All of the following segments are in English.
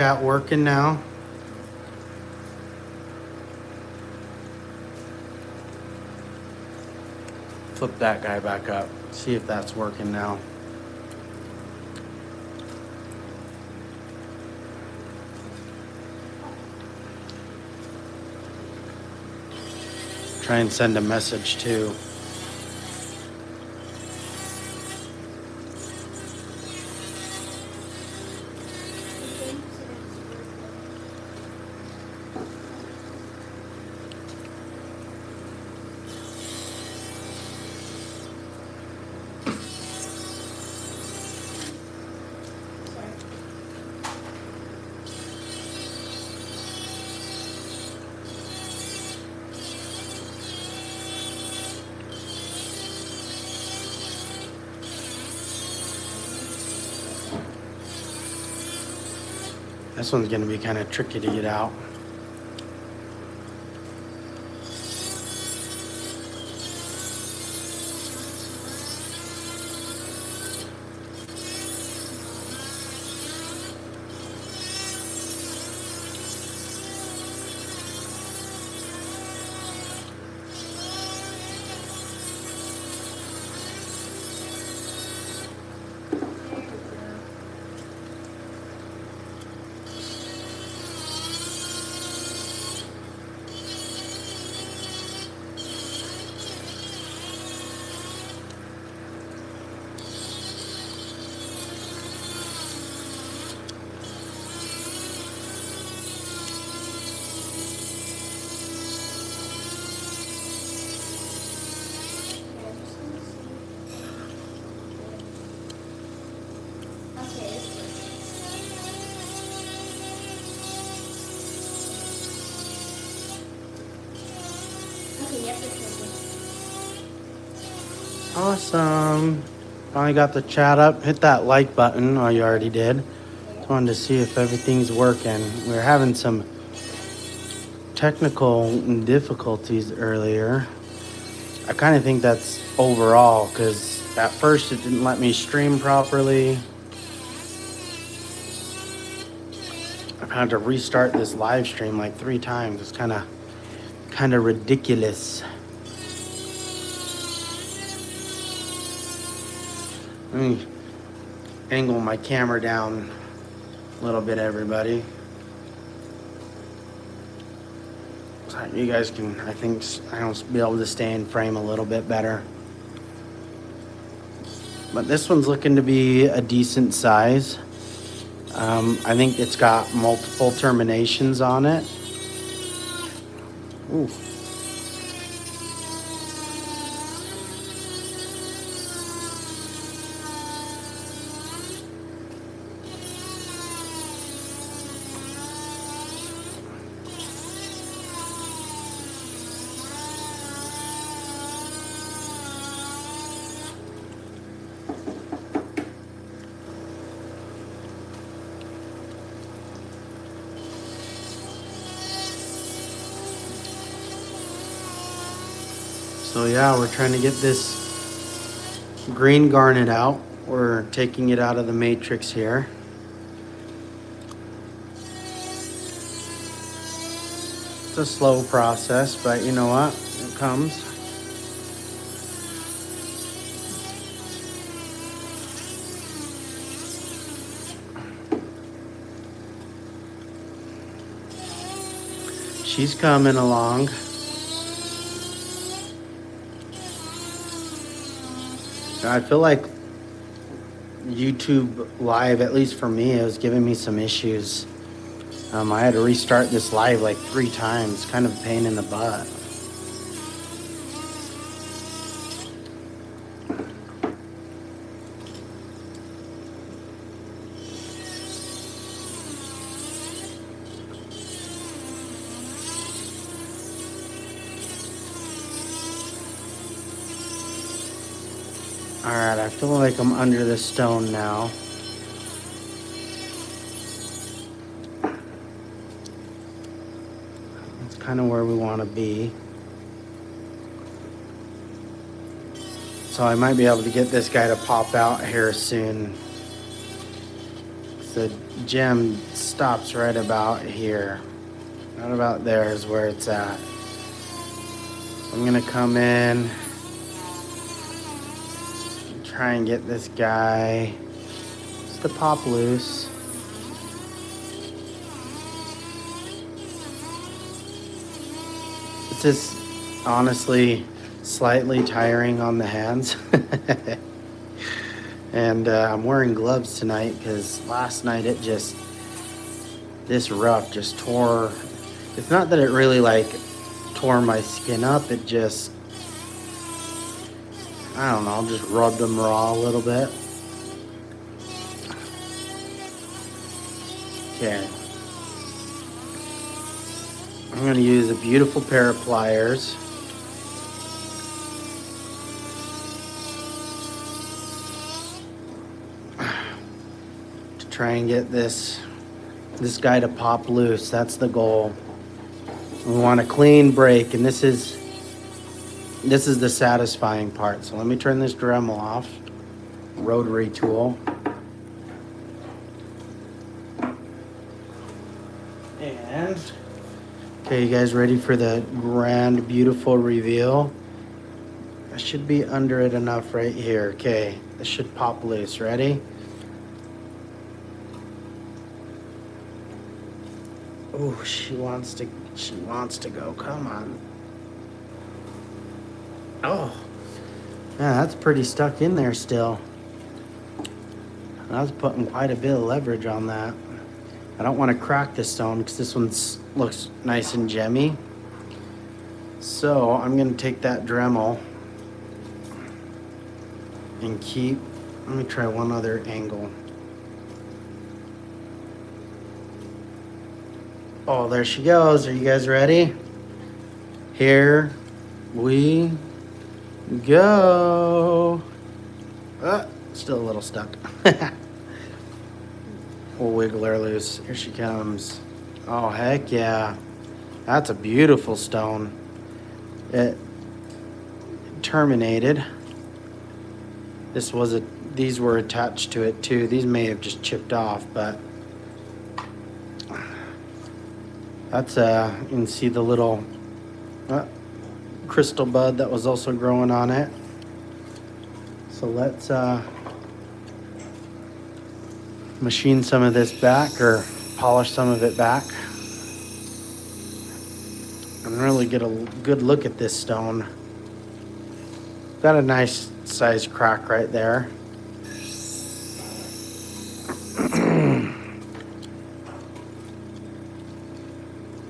Chat working now. Flip that guy back up. See if that's working now. Try and send a message too. This one's gonna be kind of tricky to get out. Awesome. Finally got the chat up. Hit that like button. Oh, you already did. Just wanted to see if everything's working. We were having some technical difficulties earlier. I kind of think that's overall because at first it didn't let me stream properly. I've had to restart this live stream like 3 times. It's kind of ridiculous. Let me angle my camera down a little bit, everybody. So you guys can, I think, be able to stay in frame a little bit better. But this one's looking to be a decent size. I think it's got multiple terminations on it. Ooh. So yeah, we're trying to get this green garnet out. We're taking it out of the matrix here. It's a slow process, but you know what? It comes. She's coming along. I feel like YouTube Live, at least for me, it was giving me some issues. I had to restart this live like 3 times. Kind of a pain in the butt. Alright, I feel like I'm under the stone now. That's kind of where we want to be. So I might be able to get this guy to pop out here soon. The gem stops right about here. Right about there is where it's at. I'm gonna come in, try and get this guy just to pop loose. It's just honestly slightly tiring on the hands. And I'm wearing gloves tonight because last night this rough just tore. It's not that it really like tore my skin up. It just, I don't know, just rubbed them raw a little bit. Okay. I'm going to use a beautiful pair of pliers. To try and get this guy to pop loose. That's the goal. We want a clean break, and this is the satisfying part. So let me turn this Dremel off. Rotary tool. And okay, you guys ready for the grand, beautiful reveal? I should be under it enough right here. Okay, this should pop loose. Ready? Oh, she wants to go. Come on. Oh, yeah, that's pretty stuck in there still. I was putting quite a bit of leverage on that. I don't want to crack this stone because this one looks nice and gemmy. So I'm going to take that Dremel and let me try one other angle. Oh, there she goes. Are you guys ready? Here we go. Still a little stuck. We'll wiggle her loose. Here she comes. Oh, heck yeah. That's a beautiful stone. It terminated. These were attached to it too. These may have just chipped off, but that's you can see the little crystal bud that was also growing on it. So let's machine some of this back, or polish some of it back, and really get a good look at this stone. Got a nice size crack right there.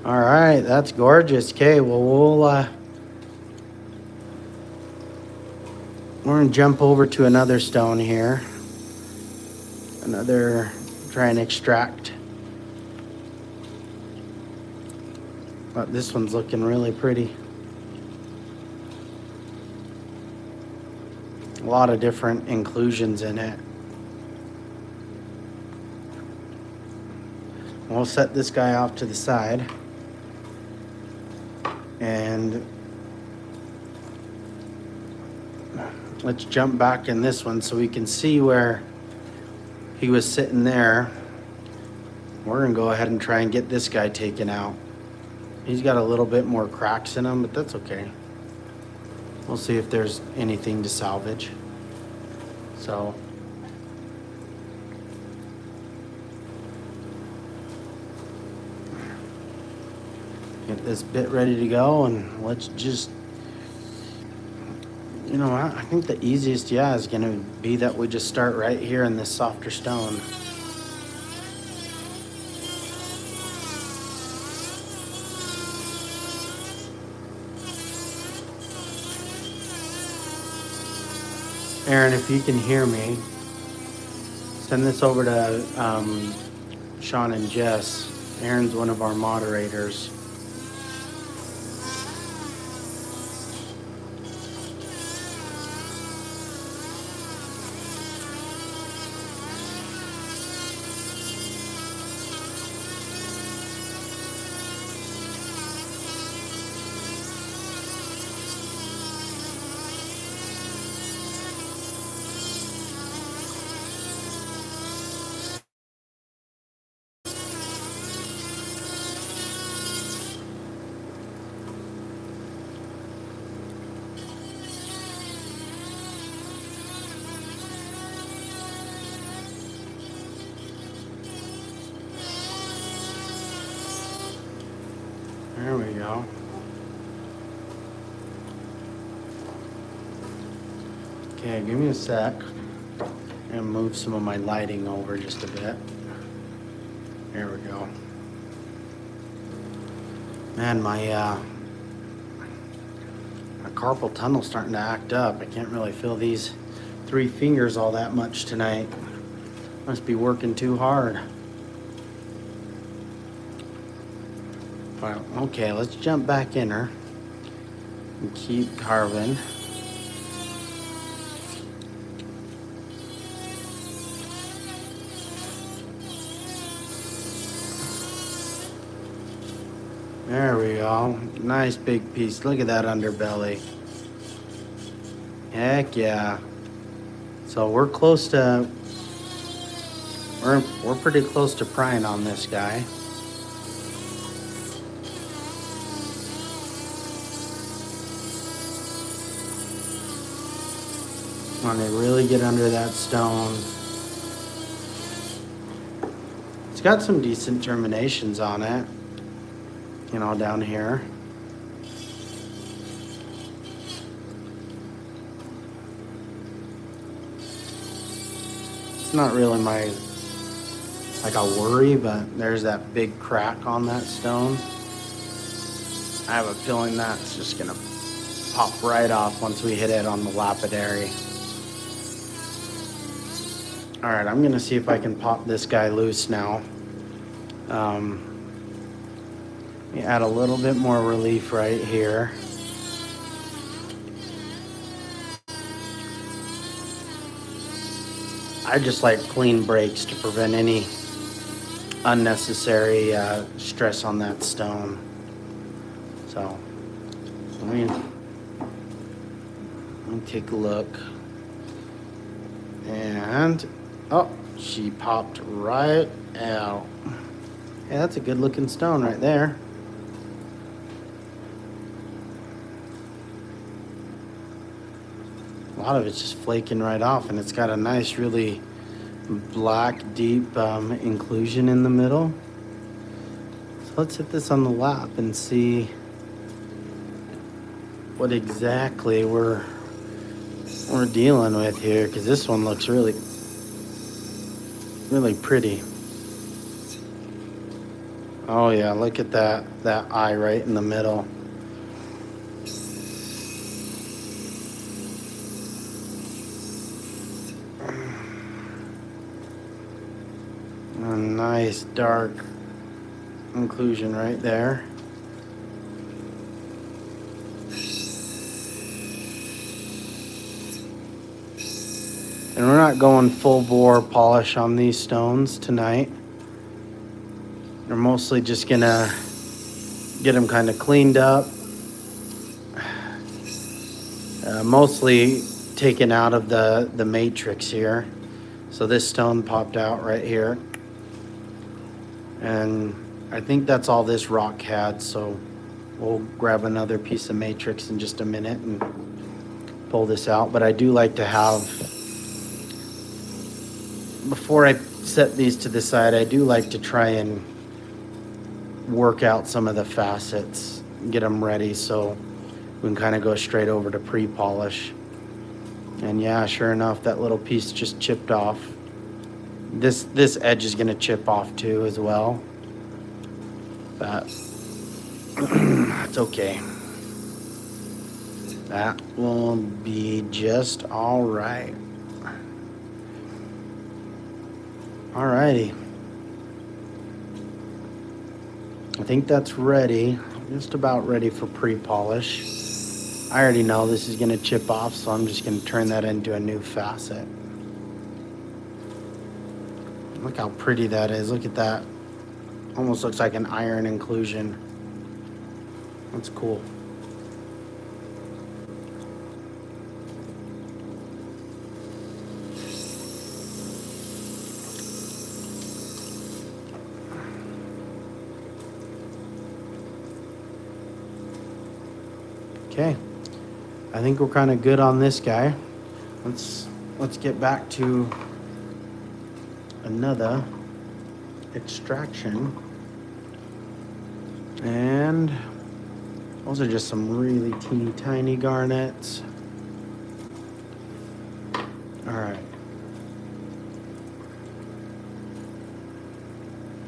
All right, that's gorgeous. Okay, well, we're gonna jump over to another stone here. Try and extract. But this one's looking really pretty. A lot of different inclusions in it. We'll set this guy off to the side. And let's jump back in this one so we can see where he was sitting there. We're gonna go ahead and try and get this guy taken out. He's got a little bit more cracks in him, but that's okay. We'll see if there's anything to salvage. So get this bit ready to go, and let's just, I think the easiest, is gonna be that we just start right here in this softer stone. Aaron, if you can hear me, send this over to Sean and Jess. Aaron's one of our moderators. There we go. Okay, give me a sec. And move some of my lighting over just a bit. There we go. Man, my carpal tunnel's starting to act up. I can't really feel these 3 fingers all that much tonight. Must be working too hard. Well, okay, let's jump back in her and keep carving. There we go. Nice big piece. Look at that underbelly. Heck yeah. So we're close to, we're pretty close to prying on this guy. Want to really get under that stone. It's got some decent terminations on it. You know, down here. It's not really my, like a worry, but there's that big crack on that stone. I have a feeling that's just gonna pop right off once we hit it on the lapidary. All right, I'm gonna see if I can pop this guy loose now. Let me add a little bit more relief right here. I just like clean breaks to prevent any unnecessary stress on that stone. So let me take a look. And oh, she popped right out. Yeah, that's a good looking stone right there. A lot of it's just flaking right off, and it's got a nice, really black, deep inclusion in the middle. So let's hit this on the lap and see what exactly we're dealing with here, because this one looks really, really pretty. Oh yeah, look at that eye right in the middle. A nice dark inclusion right there. And we're not going full bore polish on these stones tonight. We're mostly just gonna get them kind of cleaned up. Mostly taken out of the matrix here. So this stone popped out right here. And I think that's all this rock had, so we'll grab another piece of matrix in just a minute and pull this out. But I do like to have, before I set these to the side, I do like to try and work out some of the facets, get them ready so we can kind of go straight over to pre-polish. And yeah, sure enough, that little piece just chipped off. This edge is gonna chip off too as well, but it's okay. That will be just all right. Alrighty. I think that's ready, just about ready for pre-polish. I already know this is gonna chip off, so I'm just gonna turn that into a new facet. Look how pretty that is. Look at that. Almost looks like an iron inclusion. That's cool. Okay. I think we're kind of good on this guy. Let's get back to another extraction, and Those are just some really teeny tiny garnets. All right.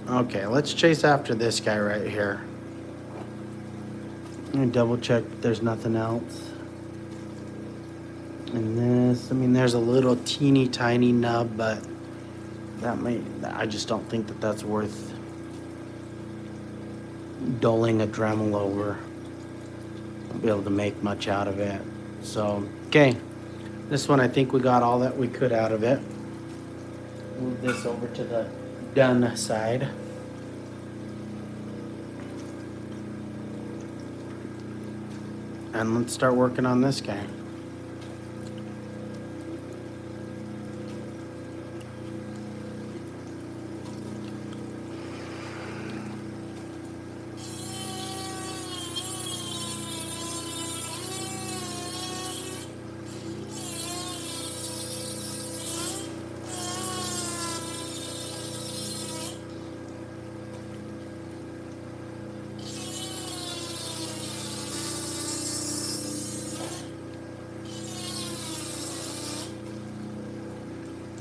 Okay, let's chase after this guy right here. Let me double check there's nothing else. And this, I mean, there's a little teeny tiny nub, but I just don't think that that's worth doling a Dremel over. Won't be able to make much out of it. So, okay. This one, I think we got all that we could out of it. Move this over to the done side. And let's start working on this guy.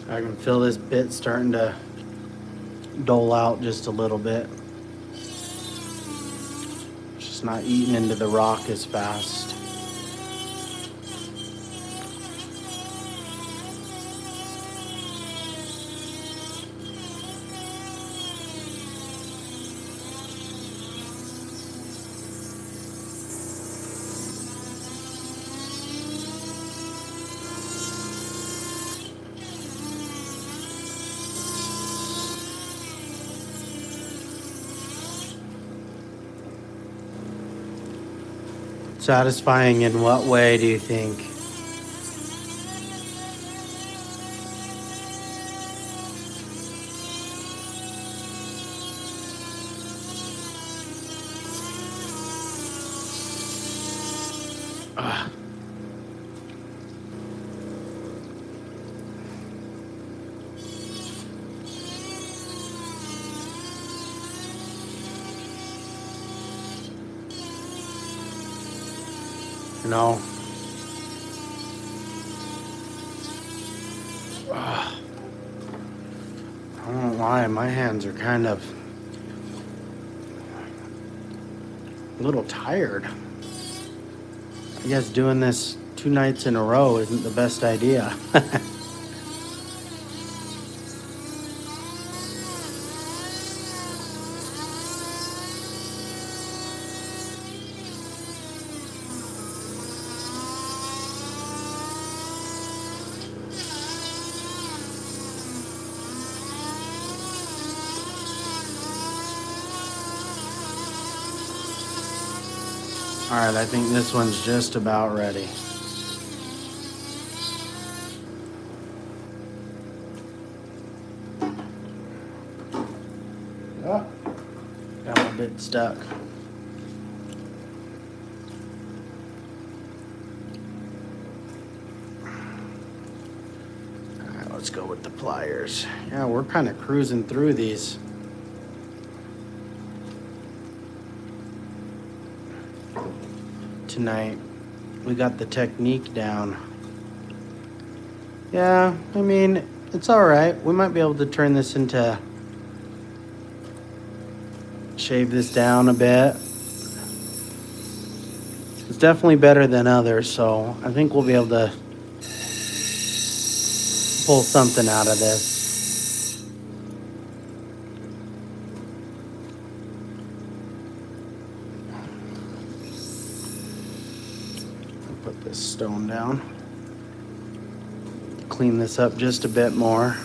I can feel this bit starting to dole out just a little bit. It's just not eating into the rock as fast. Satisfying in what way do you think? Ugh. You know, ugh. I don't know why my hands are kind of a little tired. I guess doing this 2 nights in a row isn't the best idea. All right, I think this one's just about ready. Oh, got a bit stuck. All right, let's go with the pliers. Yeah, we're kind of cruising through these. Tonight. We got the technique down. Yeah, I mean, it's all right. We might be able to turn this into, shave this down a bit. It's definitely better than others, so I think we'll be able to pull something out of this. Put this stone down. Clean this up just a bit more.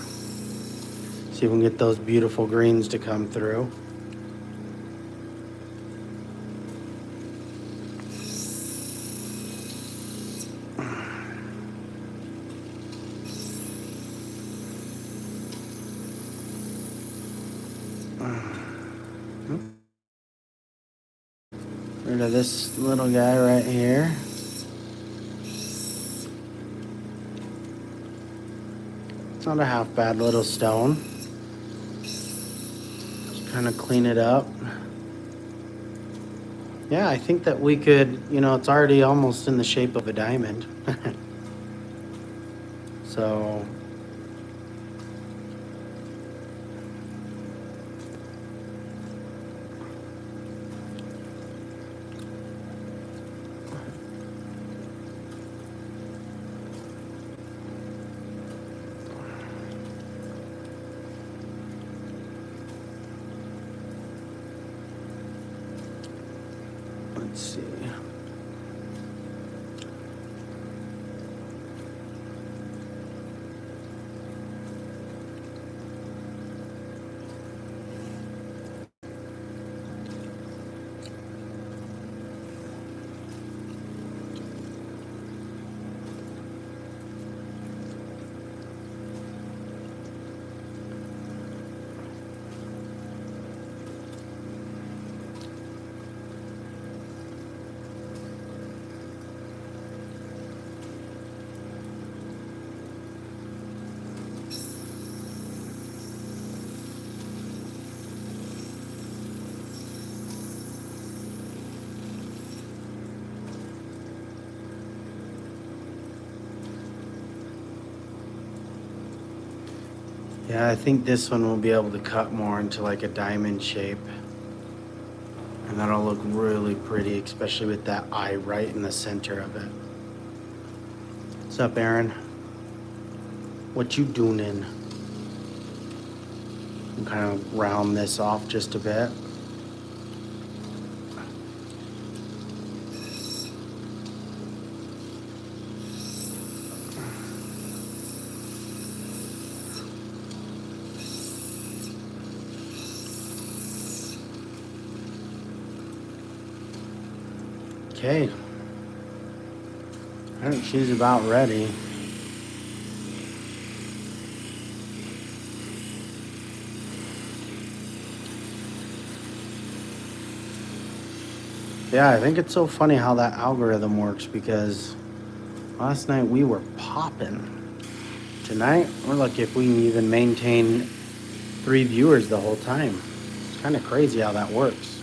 See if we can get those beautiful greens to come through. Rid of this little guy right here. It's not a half bad little stone. Just kind of clean it up. Yeah, I think that we could, it's already almost in the shape of a diamond. So, let's see. Yeah, I think this one will be able to cut more into like a diamond shape. And that'll look really pretty, especially with that eye right in the center of it. What's up, Aaron? What you doing in? Kind of round this off just a bit. Okay. I think she's about ready. Yeah, I think it's so funny how that algorithm works because last night we were popping. Tonight, we're lucky if we can even maintain 3 viewers the whole time. It's kind of crazy how that works.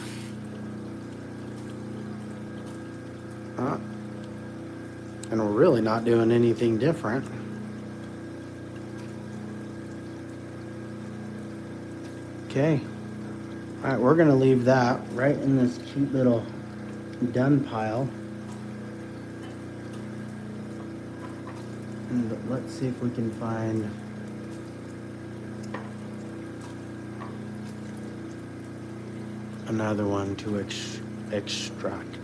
And we're really not doing anything different. Okay. All right, we're gonna leave that right in this cute little done pile. And let's see if we can find another one to extract.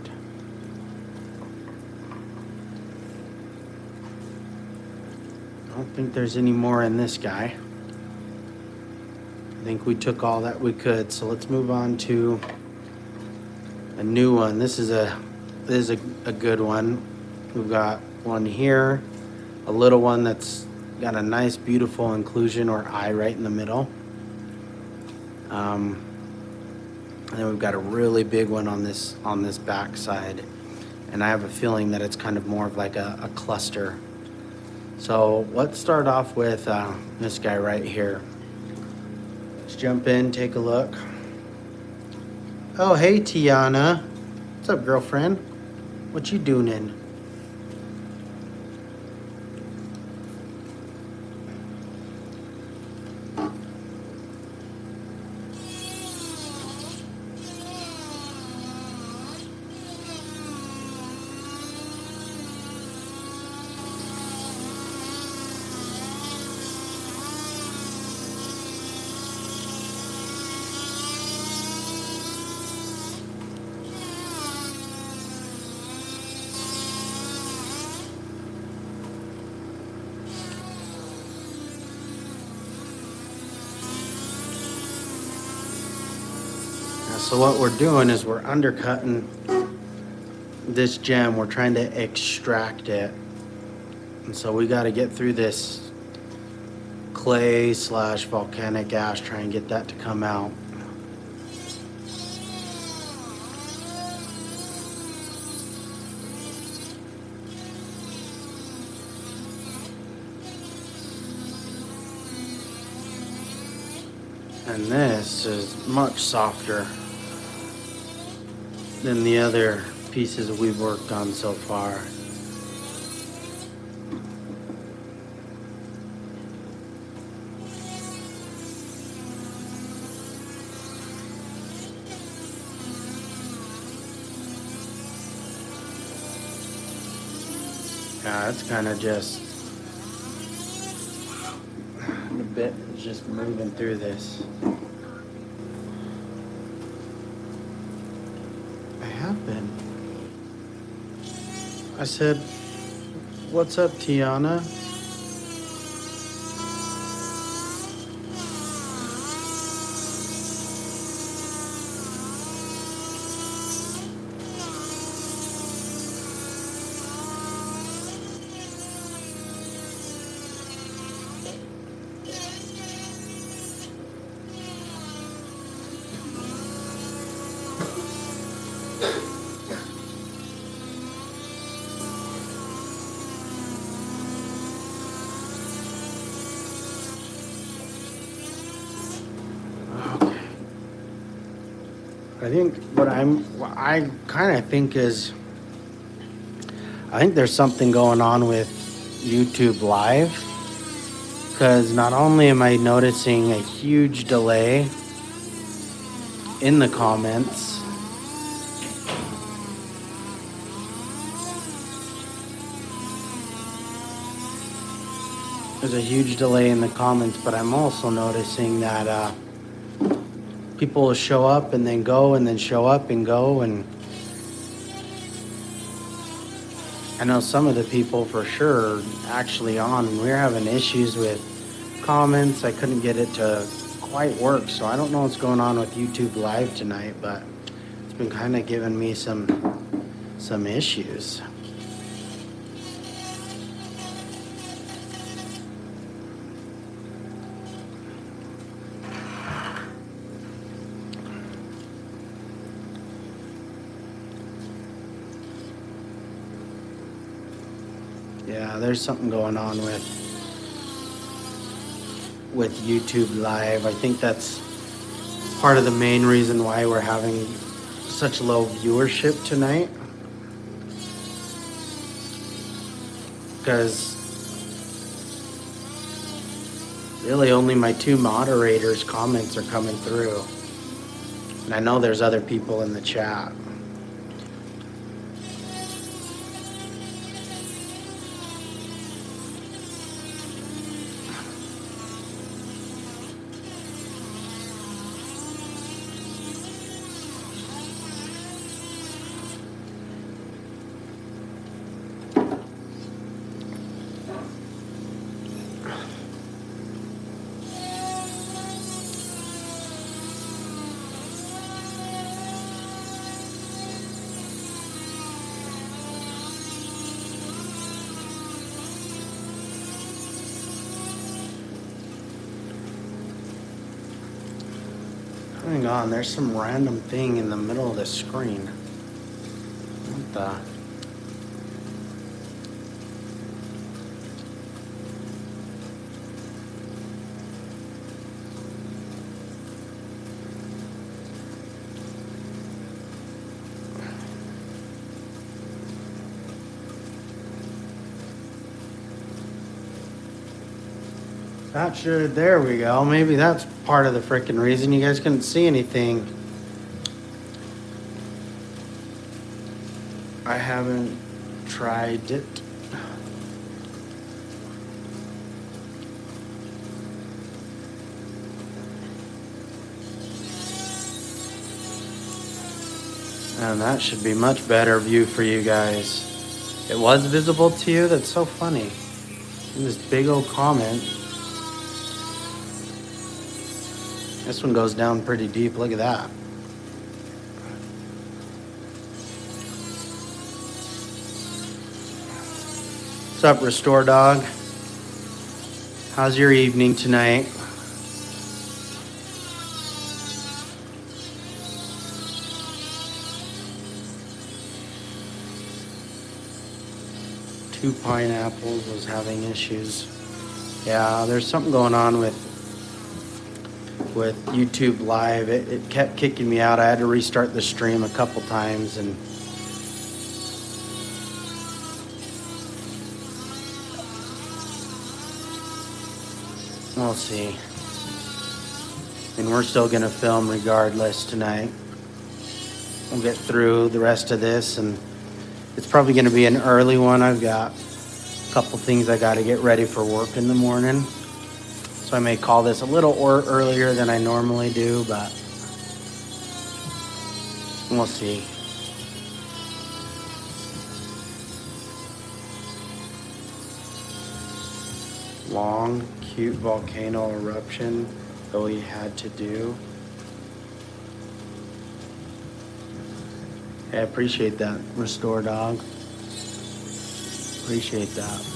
I don't think there's any more in this guy. I think we took all that we could, so let's move on to a new one. This is a good one. We've got one here, a little one that's got a nice, beautiful inclusion or eye right in the middle. And then we've got a really big one on this back side, and I have a feeling that it's kind of more of like a cluster. So let's start off with this guy right here. Let's jump in, take a look. Oh, hey, Tiana. What's up, girlfriend? What you doing in? So what we're doing is we're undercutting this gem. We're trying to extract it. And so we got to get through this clay / volcanic ash, try and get that to come out. And this is much softer. than the other pieces we've worked on so far. Yeah, it's kind of just the bit is just moving through this. I have been. I said, "What's up, Tiana?" Okay. I think what I kind of think is, I think there's something going on with YouTube Live, because not only am I noticing a huge delay in the comments, there's a huge delay in the comments, but I'm also noticing that people will show up and then go and then show up and go. And I know some of the people for sure are actually on, and we're having issues with comments. I couldn't get it to quite work, so I don't know what's going on with YouTube Live tonight, but it's been kind of giving me some issues. Yeah, there's something going on with YouTube Live. I think that's part of the main reason why we're having such low viewership tonight. Because really only my two moderators' comments are coming through. And I know there's other people in the chat. Hang on, there's some random thing in the middle of the screen. What the? That should, there we go. Maybe that's part of the freaking reason you guys couldn't see anything. I haven't tried it. And that should be much better view for you guys. It was visible to you? That's so funny. And this big old comment. This one goes down pretty deep. Look at that. What's up, Restore Dog? How's your evening tonight? Two Pineapples was having issues. Yeah, there's something going on with with YouTube Live. It kept kicking me out. I had to restart the stream a couple times, and we'll see. And we're still gonna film regardless tonight. We'll get through the rest of this, and it's probably gonna be an early one. I've got a couple things I gotta get ready for work in the morning. So I may call this a little earlier than I normally do, but we'll see. Long, cute volcano eruption that we had to do. I appreciate that, Restore Dog. Appreciate that.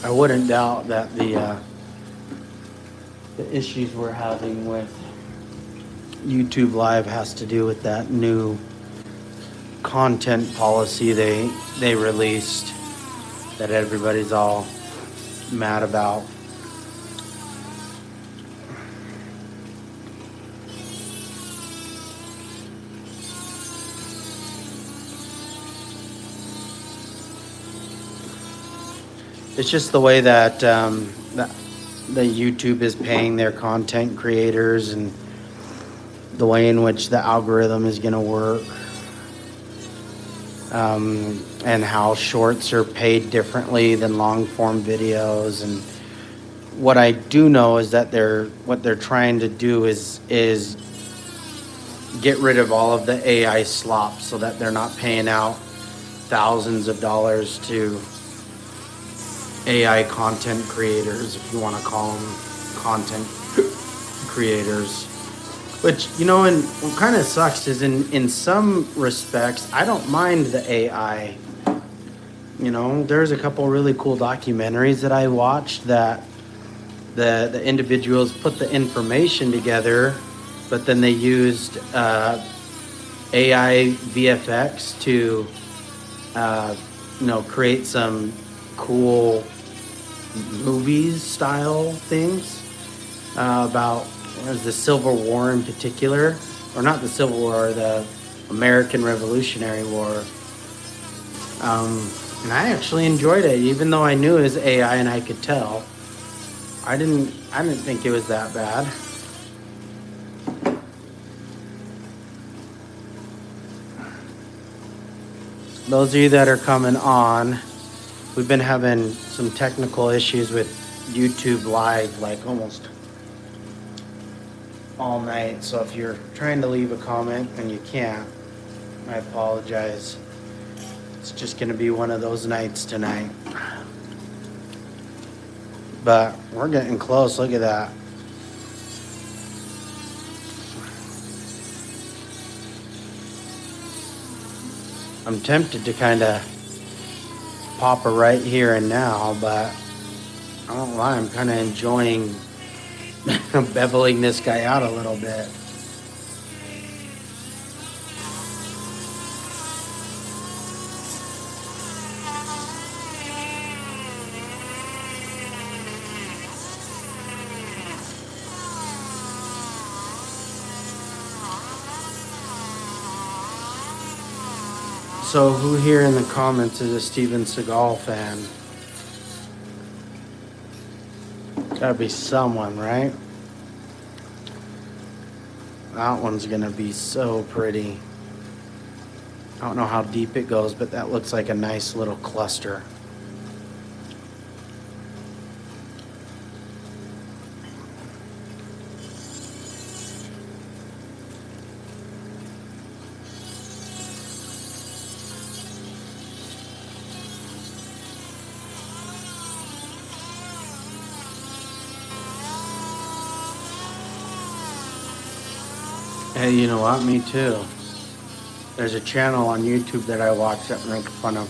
I wouldn't doubt that the issues we're having with YouTube Live has to do with that new content policy they released that everybody's all mad about. It's just the way that the YouTube is paying their content creators, and the way in which the algorithm is going to work, and how shorts are paid differently than long form videos. And what I do know is that what they're trying to do is get rid of all of the AI slop, so that they're not paying out thousands of dollars to AI content creators, if you want to call them content creators. Which, you know, and what kind of sucks is in some respects, I don't mind the AI. You know, there's a couple really cool documentaries that I watched that the individuals put the information together, but then they used AI VFX to, create some cool movies style things about the Civil War in particular, or not the Civil War, the American Revolutionary War. And I actually enjoyed it, even though I knew it was AI and I could tell. I didn't think it was that bad. Those of you that are coming on, we've been having some technical issues with YouTube Live, like almost all night. So if you're trying to leave a comment and you can't, I apologize. It's just going to be one of those nights tonight. But we're getting close. Look at that. I'm tempted to kind of pop a right here and now, but I don't lie, I'm kind of enjoying beveling this guy out a little bit. So who here in the comments is a Steven Seagal fan? Gotta be someone, right? That one's gonna be so pretty. I don't know how deep it goes, but that looks like a nice little cluster. Hey, you know what? Me too. There's a channel on YouTube that I watch that makes fun of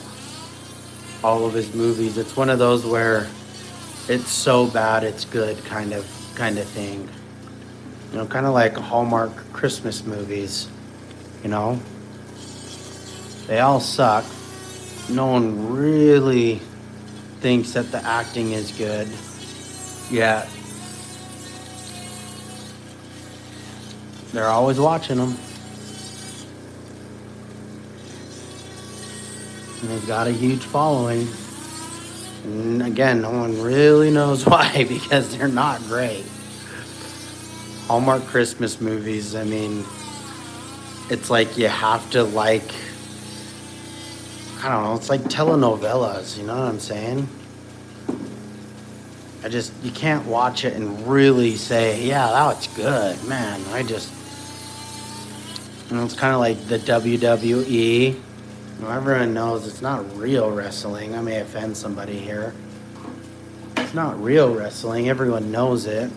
all of his movies. It's one of those where it's so bad it's good kind of thing. You know, kind of like Hallmark Christmas movies, you know? They all suck. No one really thinks that the acting is good. Yet they're always watching them. And they've got a huge following. And again, no one really knows why because they're not great. Hallmark Christmas movies, I mean, it's like you have to like, I don't know, it's like telenovelas, you know what I'm saying? You can't watch it and really say, yeah, that's good, man. It's kind of like the WWE. You know, everyone knows it's not real wrestling. I may offend somebody here. It's not real wrestling. Everyone knows it.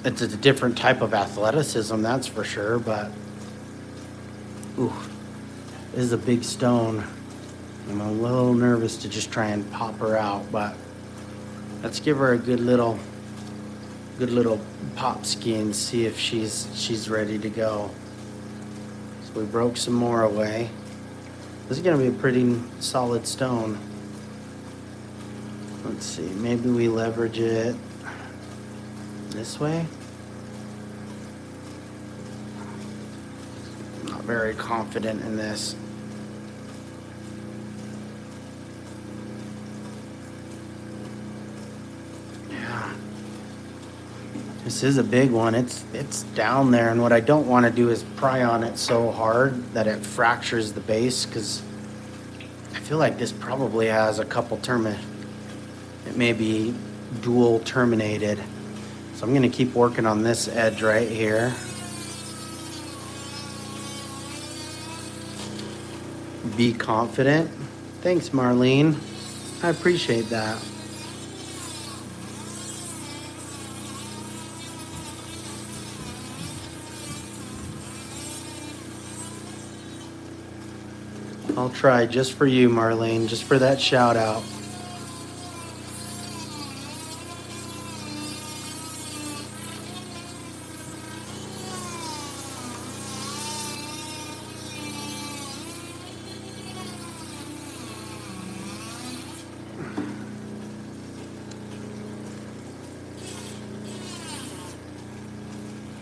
It's a different type of athleticism, that's for sure, but ooh, this is a big stone. I'm a little nervous to just try and pop her out, but let's give her a good little pop ski and see if she's ready to go. So we broke some more away. This is gonna be a pretty solid stone. Let's see, maybe we leverage it this way. I'm not very confident in this. Yeah. This is a big one. It's down there, and what I don't want to do is pry on it so hard that it fractures the base, because I feel like this probably has a couple it may be dual terminated. So I'm gonna keep working on this edge right here. Be confident. Thanks, Marlene. I appreciate that. I'll try just for you, Marlene, just for that shout out.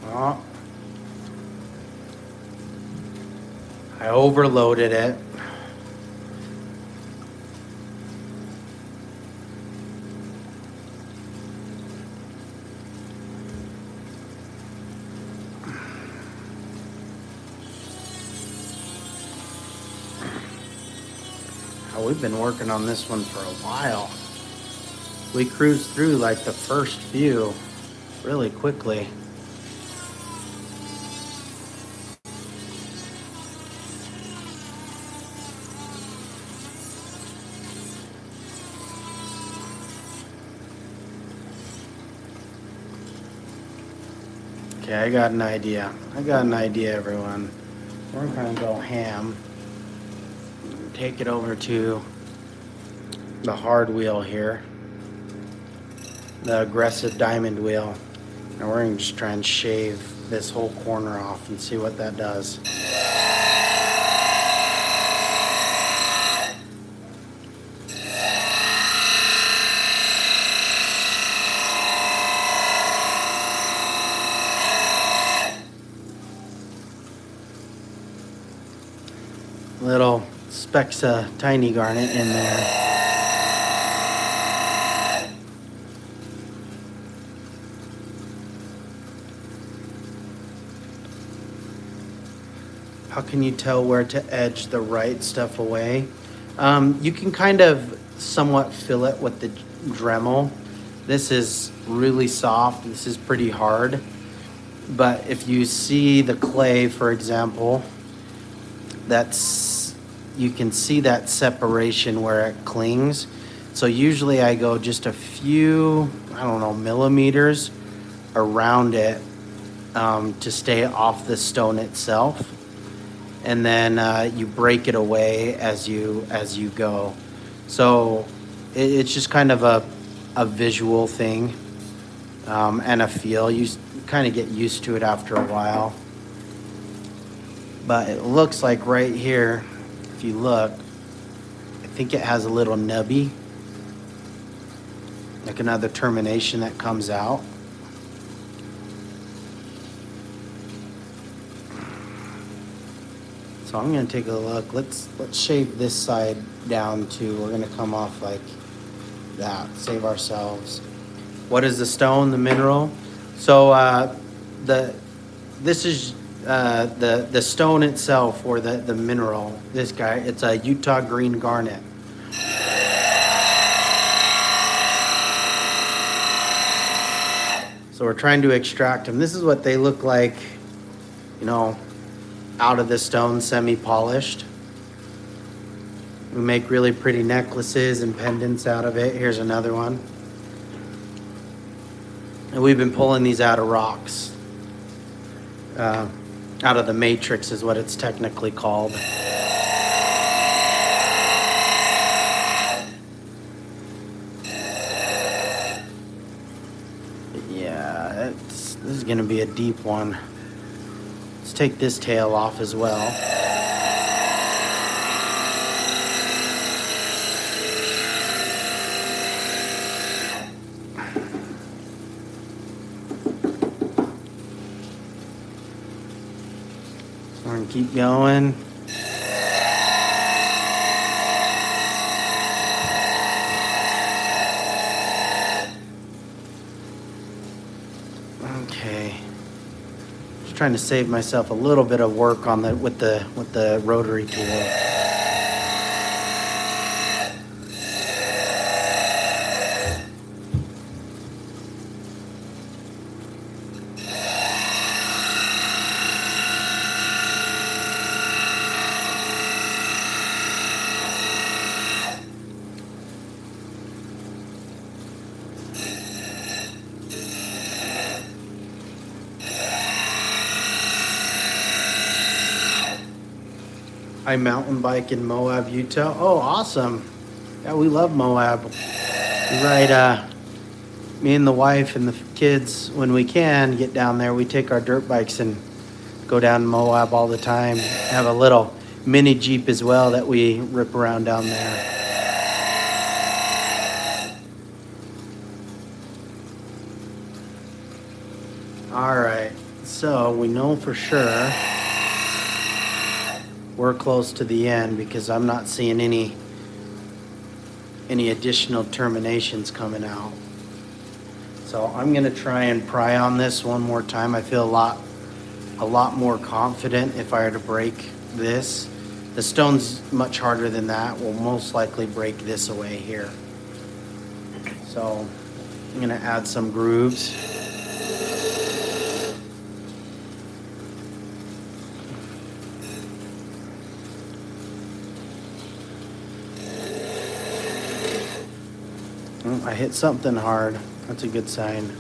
Oh, I overloaded it. We've been working on this one for a while. We cruised through like the first few really quickly. Okay, I got an idea, everyone. We're gonna go ham. Take it over to the hard wheel here, the aggressive diamond wheel, and we're gonna just try and shave this whole corner off and see what that does. Little specks of tiny garnet in there. How can you tell where to edge the right stuff away? You can kind of somewhat fill it with the Dremel. This is really soft. This is pretty hard. But if you see the clay, for example, you can see that separation where it clings. So usually I go just a few, I don't know, millimeters around it to stay off the stone itself. And then you break it away as you go. So it's just kind of a visual thing, and a feel. You kind of get used to it after a while. But it looks like right here, if you look, I think it has a little nubby, like another termination that comes out. So I'm gonna take a look. Let's shave this side down too. We're gonna come off like that, save ourselves. What is the stone, the mineral? So this is the stone itself, or the mineral. This guy, it's a Utah green garnet. So we're trying to extract them. This is what they look like, you know, out of the stone, semi-polished. We make really pretty necklaces and pendants out of it. Here's another one. And we've been pulling these out of rocks. Out of the matrix is what it's technically called. Yeah, this is gonna be a deep one. Let's take this tail off as well. We're gonna keep going. Okay. Just trying to save myself a little bit of work on with the rotary tool. I mountain bike in Moab, Utah. Oh, awesome. Yeah, we love Moab. We ride, me and the wife and the kids, when we can get down there, we take our dirt bikes and go down to Moab all the time. Have a little mini Jeep as well that we rip around down there. All right, so we know for sure we're close to the end because I'm not seeing any additional terminations coming out. So I'm gonna try and pry on this one more time. I feel a lot more confident if I were to break this. The stone's much harder than that. We'll most likely break this away here. So I'm gonna add some grooves. I hit something hard. That's a good sign.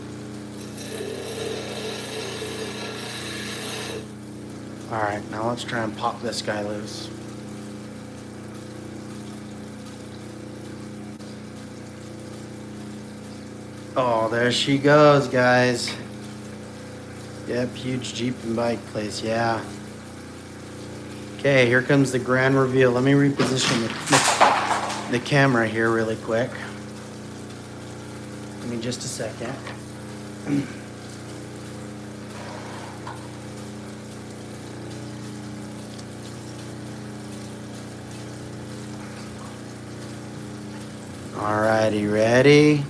All right, now let's try and pop this guy loose. Oh, there she goes, guys. Yep, huge Jeep and bike place, yeah. Okay, here comes the grand reveal. Let me reposition the camera here really quick. Give me just a second. All righty, ready?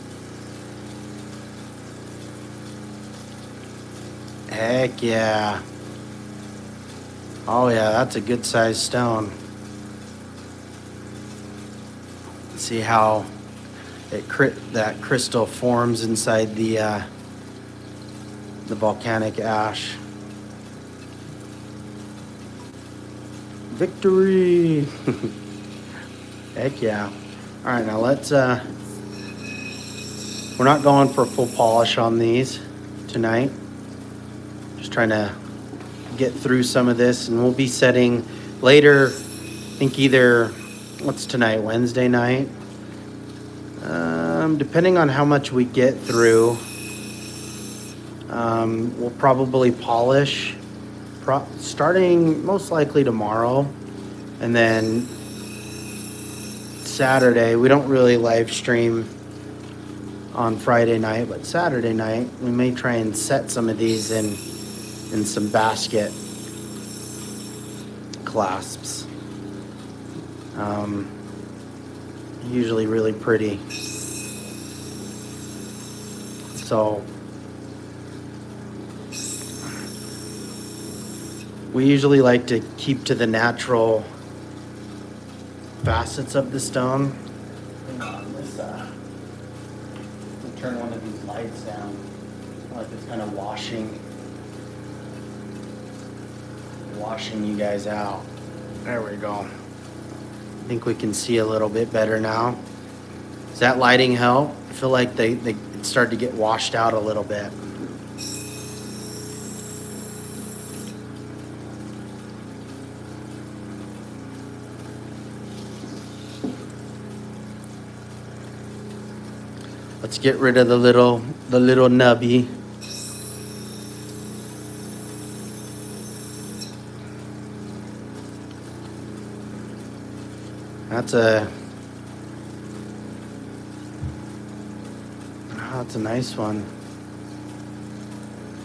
Heck yeah. Oh yeah, that's a good sized stone. See how that crystal forms inside the volcanic ash. Victory! Heck yeah. All right, now let's, we're not going for full polish on these tonight. Just trying to get through some of this, and we'll be setting later, I think either, what's tonight, Wednesday night? Depending on how much we get through, we'll probably polish starting most likely tomorrow, and then Saturday, we don't really live stream on Friday night, but Saturday night we may try and set some of these in some basket clasps. Usually really pretty. So we usually like to keep to the natural facets of the stone. Hang on, this, let me turn one of these lights down. Like it's kind of washing you guys out. There we go. I think we can see a little bit better now. Does that lighting help? I feel like they started to get washed out a little bit. Let's get rid of the little nubby. That's a nice one.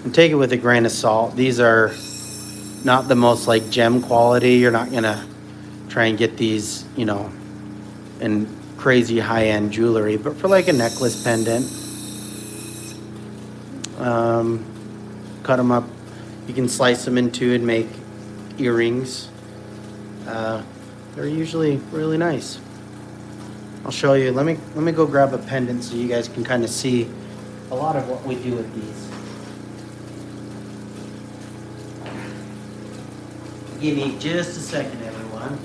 And take it with a grain of salt. These are not the most like gem quality. You're not gonna try and get these, in crazy high-end jewelry, but for like a necklace pendant, cut them up. You can slice them in two and make earrings. They're usually really nice. I'll show you. Let me go grab a pendant so you guys can kind of see a lot of what we do with these. Give me just a second, everyone.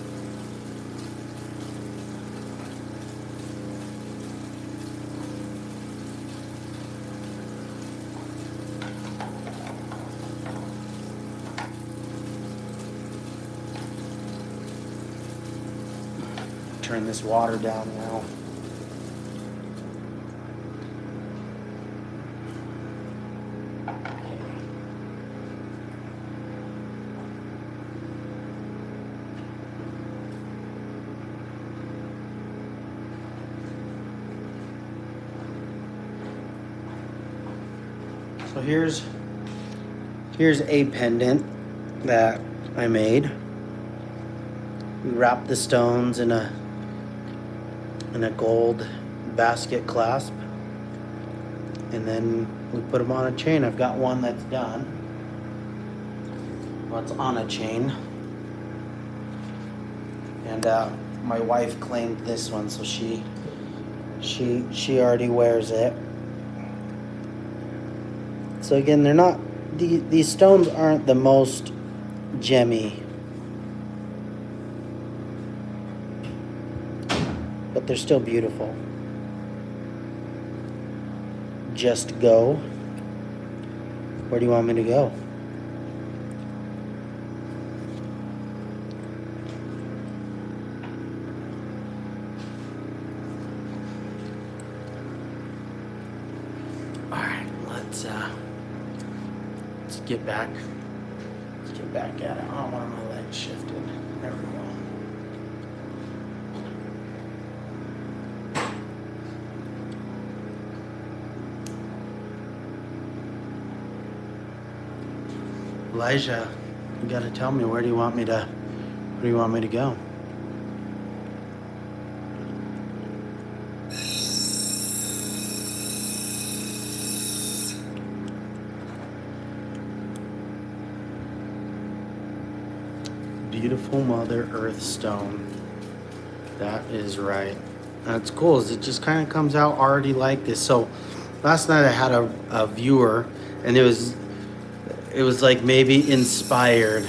Turn this water down now. So here's a pendant that I made. We wrapped the stones in a gold basket clasp, and then we put them on a chain. I've got one that's done. Well, it's on a chain, and my wife claimed this one, so she already wears it. So again, they're not, these stones aren't the most gemmy, but they're still beautiful. Just go. Where do you want me to go? All right, let's get back. Let's get back at it. Oh, one of my legs shifted. There we go. Elijah, you gotta tell me, where do you want me to go? Beautiful Mother Earth stone. That is right. That's cool, is it just kind of comes out already like this. So last night I had a viewer, and it was like maybe inspired,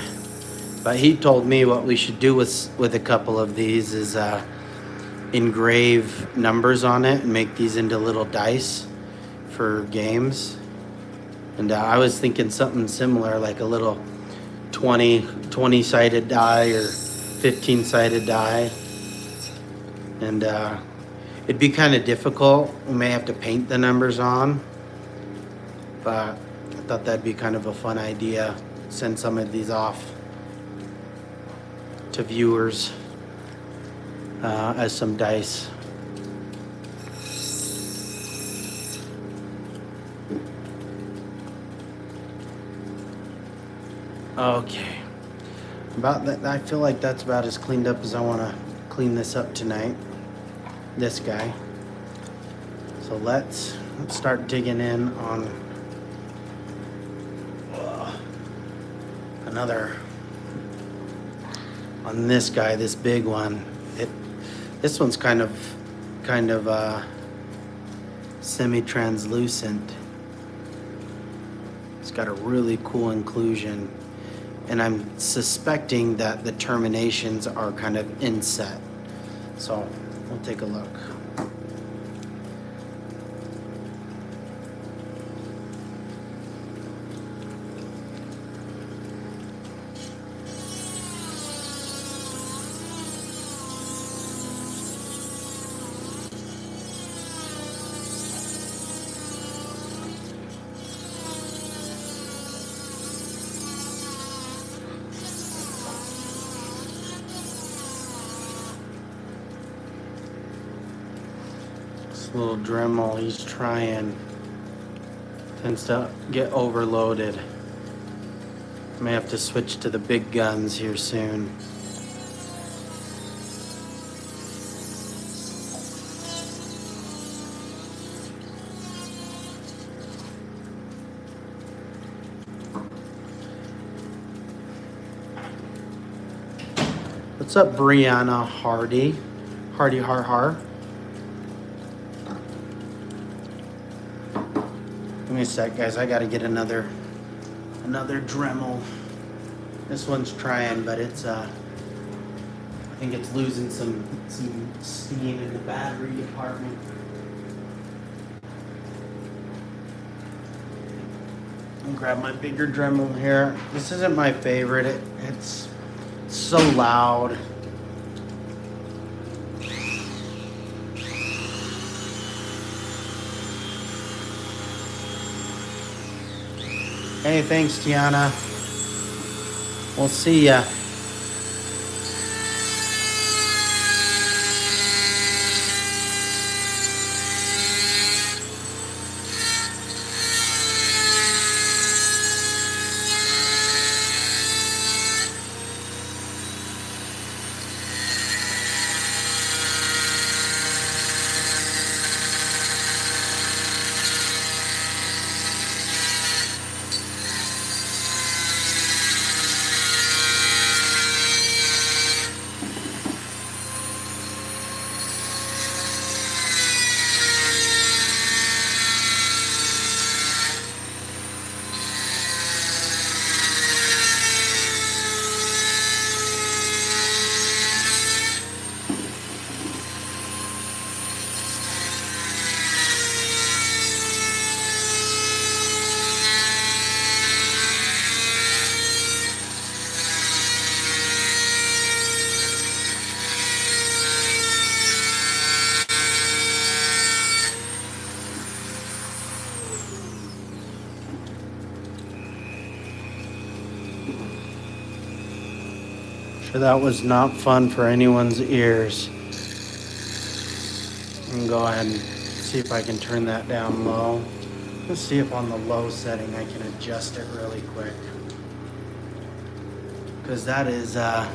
but he told me what we should do with a couple of these is engrave numbers on it and make these into little dice for games. And I was thinking something similar, like a little 20 sided die or 15 sided die. And it'd be kind of difficult. We may have to paint the numbers on, but I thought that'd be kind of a fun idea. Send some of these off to viewers as some dice. Okay, about that. I feel like that's about as cleaned up as I want to clean this up tonight. This guy. So let's start digging in on another on this guy, this big one. This one's kind of semi-translucent. It's got a really cool inclusion, and I'm suspecting that the terminations are kind of inset. So we'll take a look. Little Dremel he's trying tends to get overloaded. May have to switch to the big guns here soon. What's up, Brianna Hardy? Hardy har har. Give me a sec, guys. I gotta get another Dremel. This one's trying, but it's I think it's losing some steam in the battery department. I'll grab my bigger Dremel here. This isn't my favorite. It's so loud. Hey, thanks, Tiana. We'll see ya. Sure, that was not fun for anyone's ears. I'm gonna go ahead and see if I can turn that down low. Let's see if on the low setting I can adjust it really quick. Because that is, that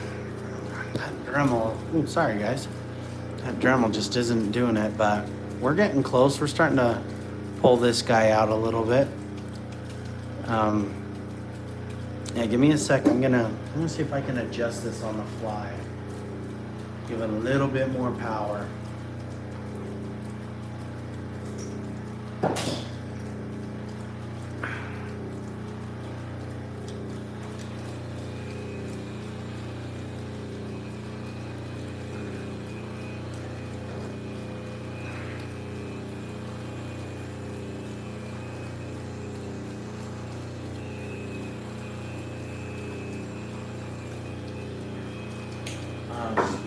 Dremel, ooh, sorry guys. That Dremel just isn't doing it, but we're getting close. We're starting to pull this guy out a little bit. Yeah, give me a sec. I'm gonna see if I can adjust this on the fly. Give it a little bit more power.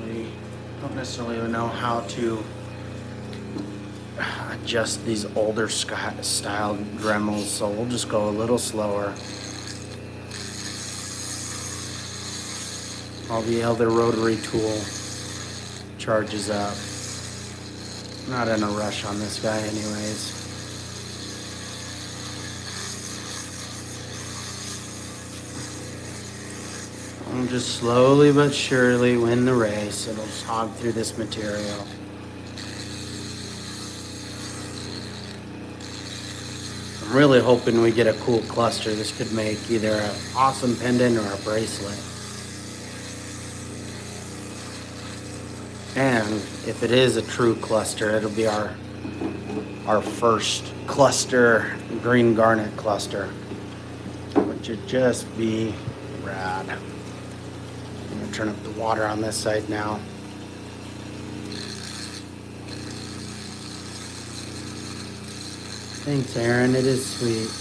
We don't necessarily know how to adjust these older style Dremels, so we'll just go a little slower. While the other rotary tool charges up. Not in a rush on this guy anyways. I'll just slowly but surely win the race. It'll just hog through this material. I'm really hoping we get a cool cluster. This could make either an awesome pendant or a bracelet. And if it is a true cluster, it'll be our first cluster, green garnet cluster, which would just be rad. I'm gonna turn up the water on this side now. Thanks, Aaron. It is sweet.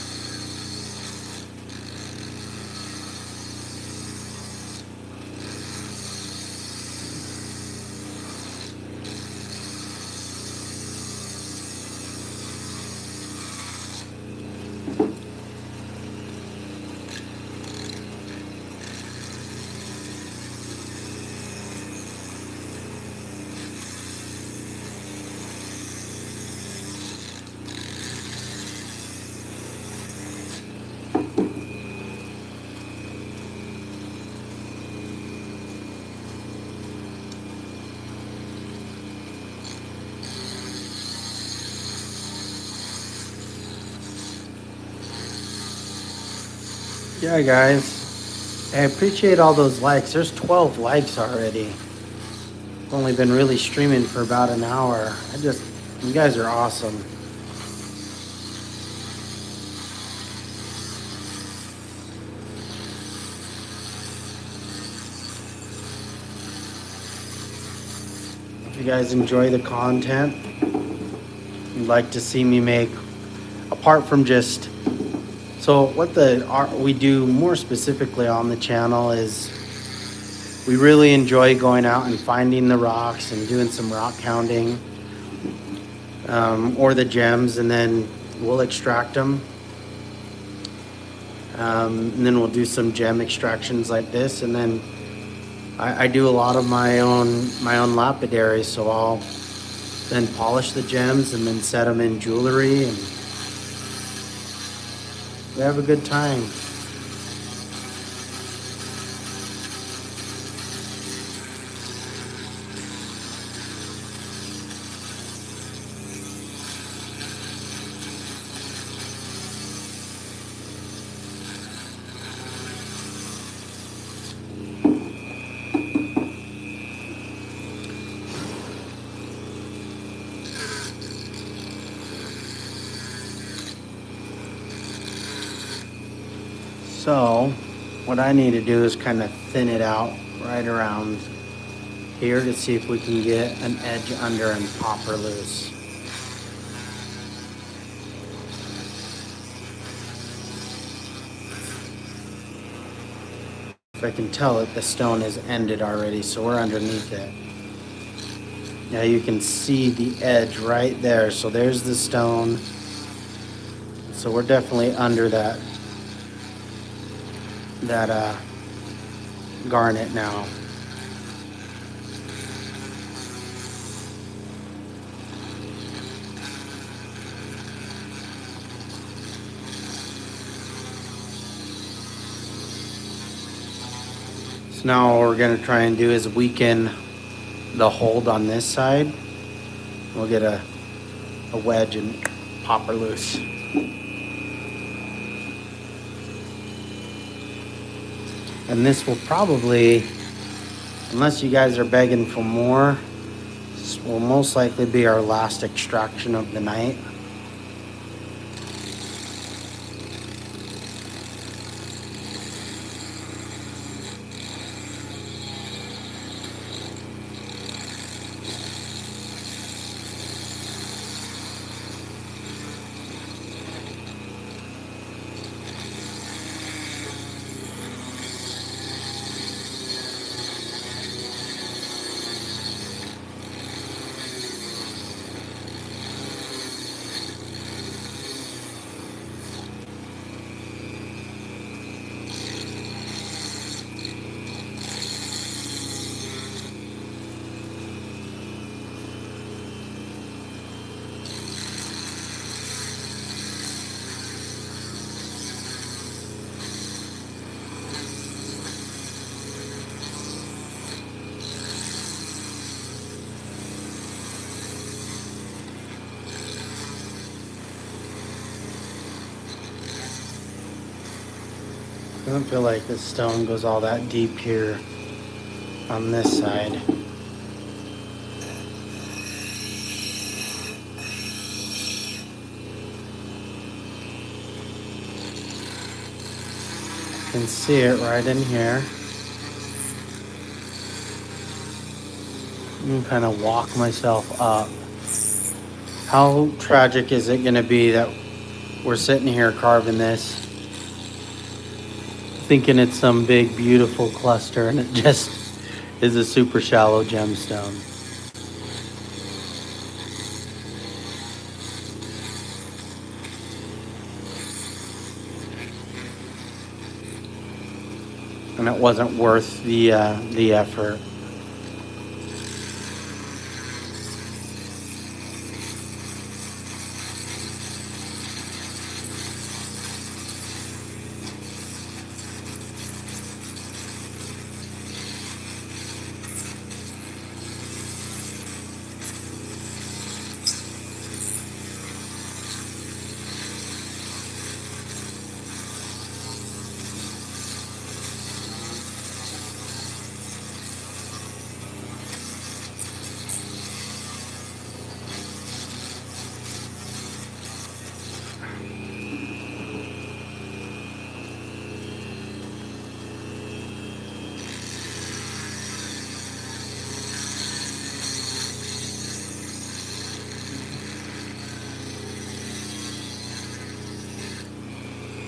Yeah, guys, I appreciate all those likes. There's 12 likes already. I've only been really streaming for about an hour. You guys are awesome. If you guys enjoy the content, you'd like to see me make, apart from just, so what we do more specifically on the channel is we really enjoy going out and finding the rocks and doing some rock hounding, or the gems, and then we'll extract them. And then we'll do some gem extractions like this, and then I do a lot of my own lapidary, so I'll then polish the gems and then set them in jewelry, and we have a good time. So what I need to do is kind of thin it out right around here to see if we can get an edge under and pop her loose. If I can tell it, the stone is ended already, so we're underneath it. Now you can see the edge right there. So there's the stone. So we're definitely under that garnet now. So now what we're going to try and do is weaken the hold on this side. We'll get a wedge and pop her loose. And this will probably, unless you guys are begging for more, this will most likely be our last extraction of the night. Doesn't feel like this stone goes all that deep here on this side. You can see it right in here. I'm kind of walk myself up. How tragic is it going to be that we're sitting here carving this, thinking it's some big, beautiful cluster, and it just is a super shallow gemstone? And it wasn't worth the effort.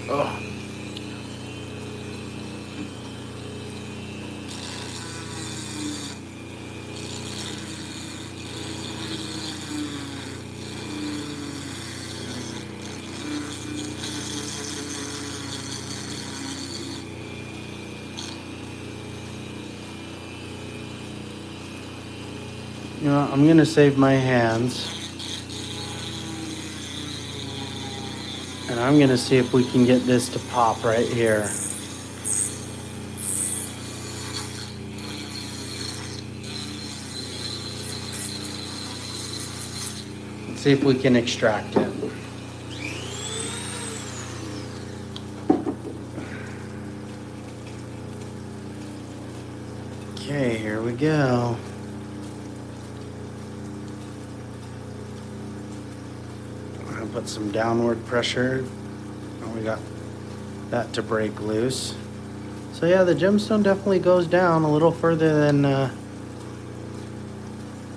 Oh. You know, I'm going to save my hands. And I'm going to see if we can get this to pop right here. Let's see if we can extract it. Okay, here we go. Put some downward pressure. Oh, we got that to break loose. So yeah, the gemstone definitely goes down a little further than,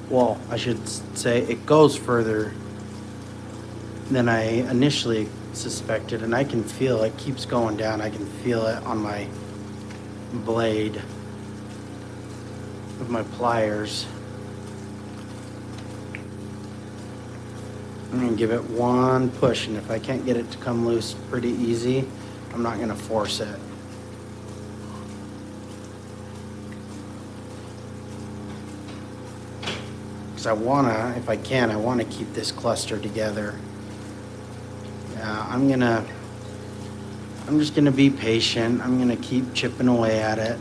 well, I should say it goes further than I initially suspected, and I can feel it keeps going down. I can feel it on my blade with my pliers. I'm going to give it one push, and if I can't get it to come loose pretty easy, I'm not going to force it. Because I want to, if I can, I want to keep this cluster together. Yeah, I'm just going to be patient. I'm going to keep chipping away at it.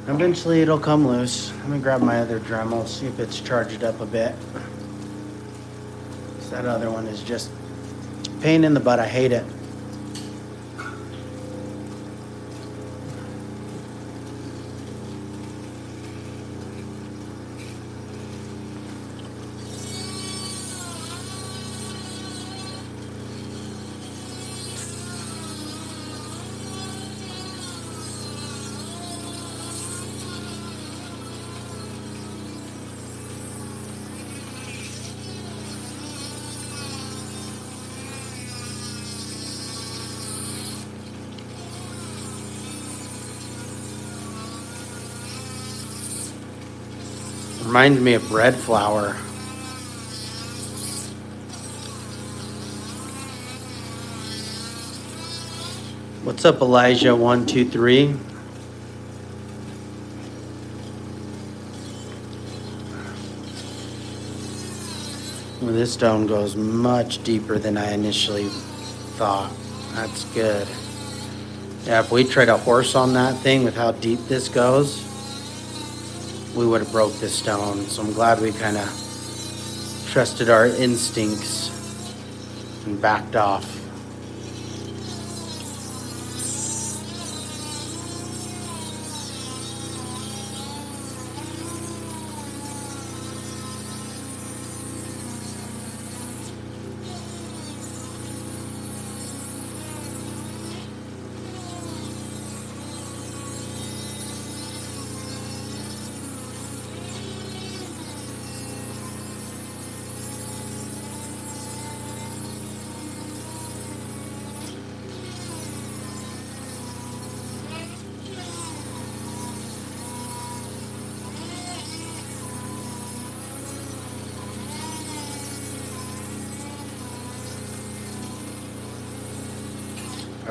Eventually it'll come loose. Let me grab my other Dremel, see if it's charged up a bit. That other one is just pain in the butt. I hate it. Reminds me of bread flour. What's up, Elijah 123? Well, this stone goes much deeper than I initially thought. That's good. Yeah, if we tried a horse on that thing with how deep this goes, we would have broke this stone. So I'm glad we kind of trusted our instincts and backed off.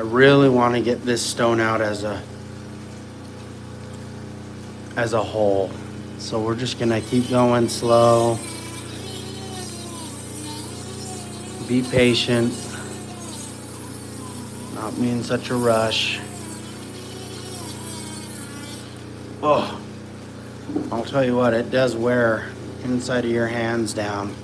really want to get this stone out as a whole. So we're just gonna keep going slow. Be patient. Not be in such a rush. Oh, I'll tell you what, it does wear inside of your hands down.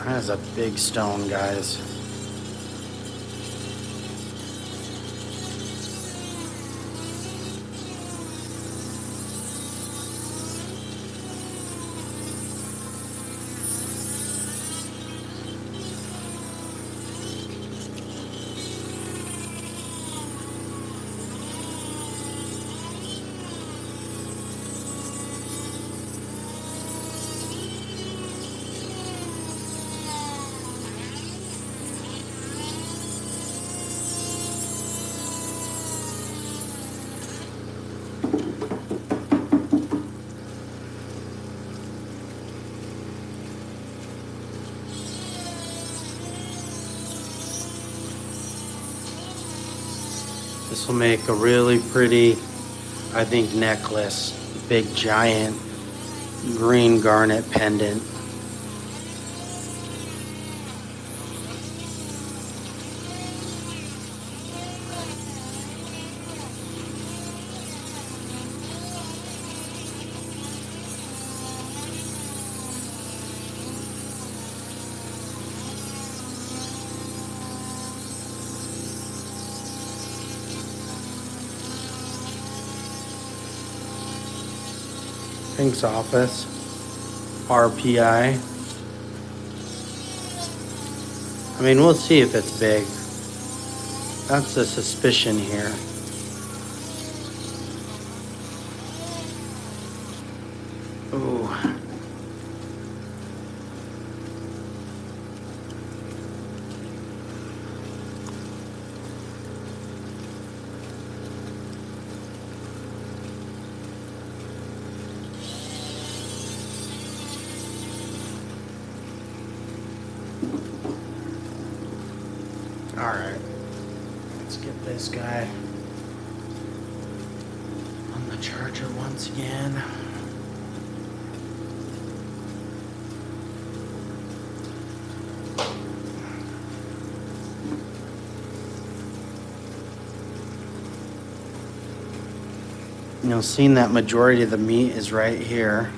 That's a big stone, guys. This will make a really pretty, I think, necklace. Big giant green garnet pendant. Pink's office, RPI. I mean, we'll see if it's big. That's the suspicion here. Ooh. All right, let's get this guy on the charger once again. You know, seeing that majority of the meat is right here.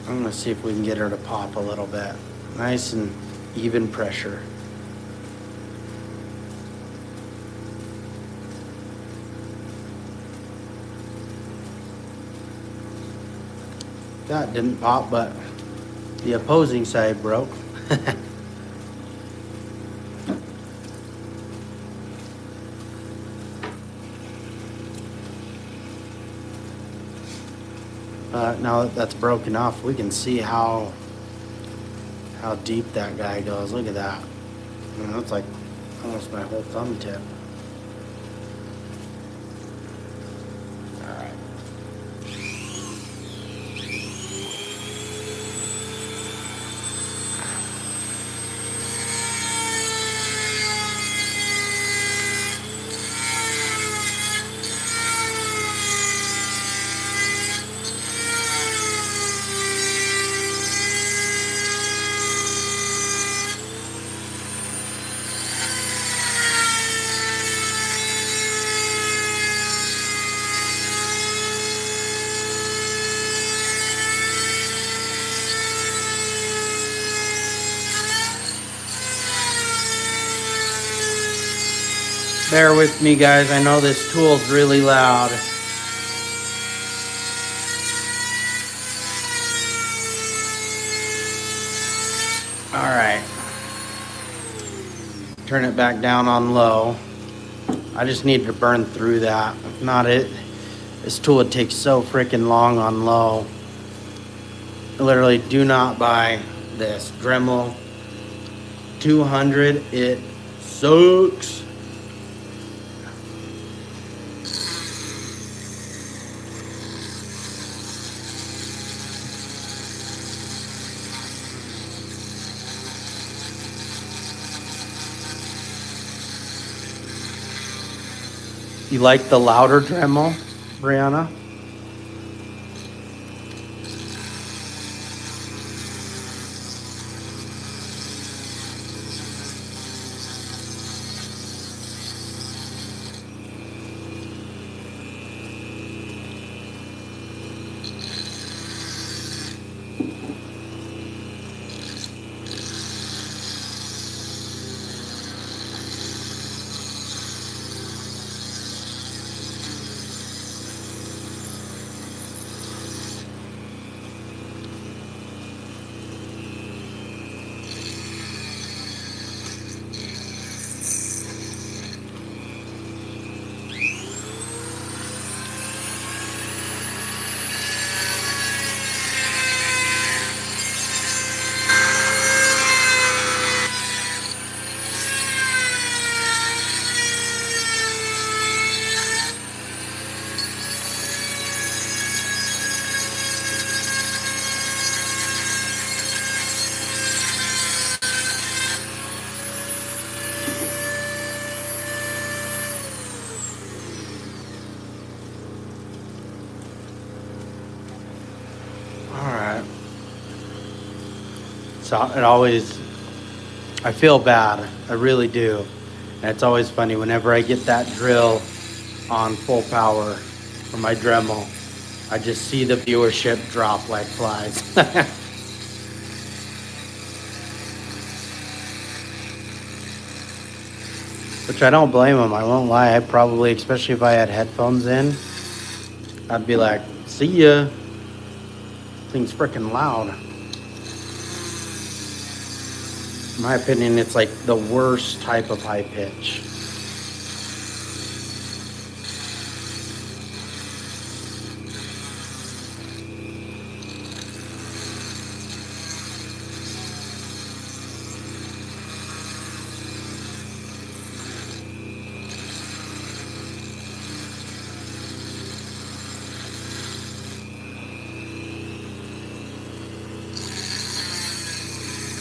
I'm gonna see if we can get her to pop a little bit. Nice and even pressure. That didn't pop, but the opposing side broke. Now that that's broken off, we can see how deep that guy goes. Look at that. I mean, that's like almost my whole thumb tip. All right. Bear with me, guys. I know this tool's really loud. All turn it back down on low. I just need to burn through that. If not, this tool would take so freaking long on low. Literally, do not buy this Dremel 200. It sucks. You like the louder Dremel, Brianna? So I feel bad. I really do. And it's always funny whenever I get that drill on full power for my Dremel, I just see the viewership drop like flies. Which I don't blame them. I won't lie. I probably, especially if I had headphones in, I'd be like, see ya. Thing's freaking loud. In my opinion, it's like the worst type of high pitch.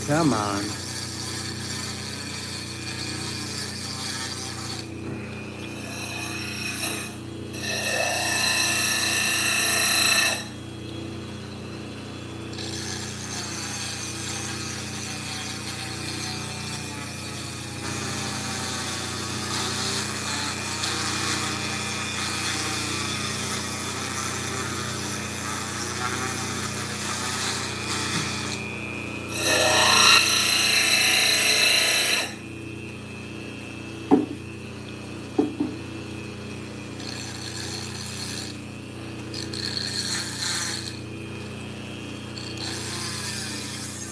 Come on.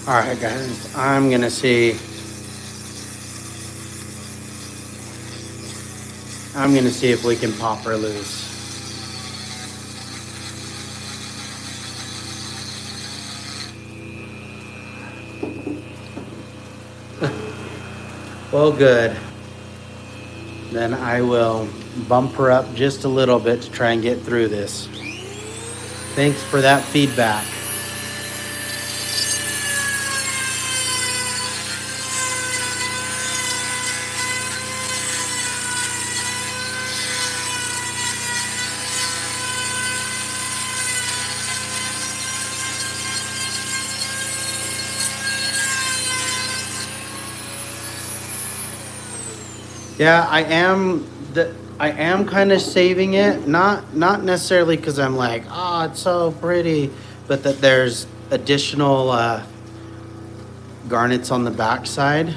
All right, guys, I'm gonna see if we can pop her loose. Well, good. Then I will bump her up just a little bit to try and get through this. Thanks for that feedback. Yeah, I am kind of saving it, not necessarily because I'm like, oh, it's so pretty, but that there's additional garnets on the backside.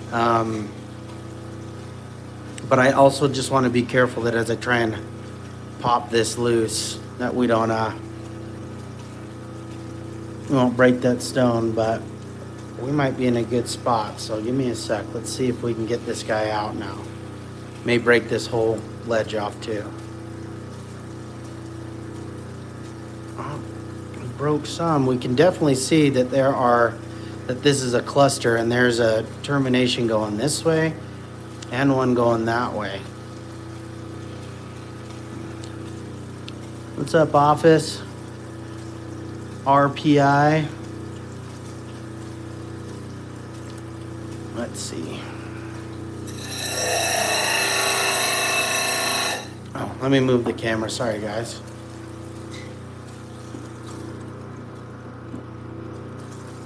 But I also just want to be careful that as I try and pop this loose, that we won't break that stone. But we might be in a good spot. So give me a sec. Let's see if we can get this guy out now. May break this whole ledge off too. Oh, we broke some. We can definitely see that that this is a cluster, and there's a termination going this way and one going that way. What's up, office? RPI. Let's see. Oh, let me move the camera. Sorry, guys.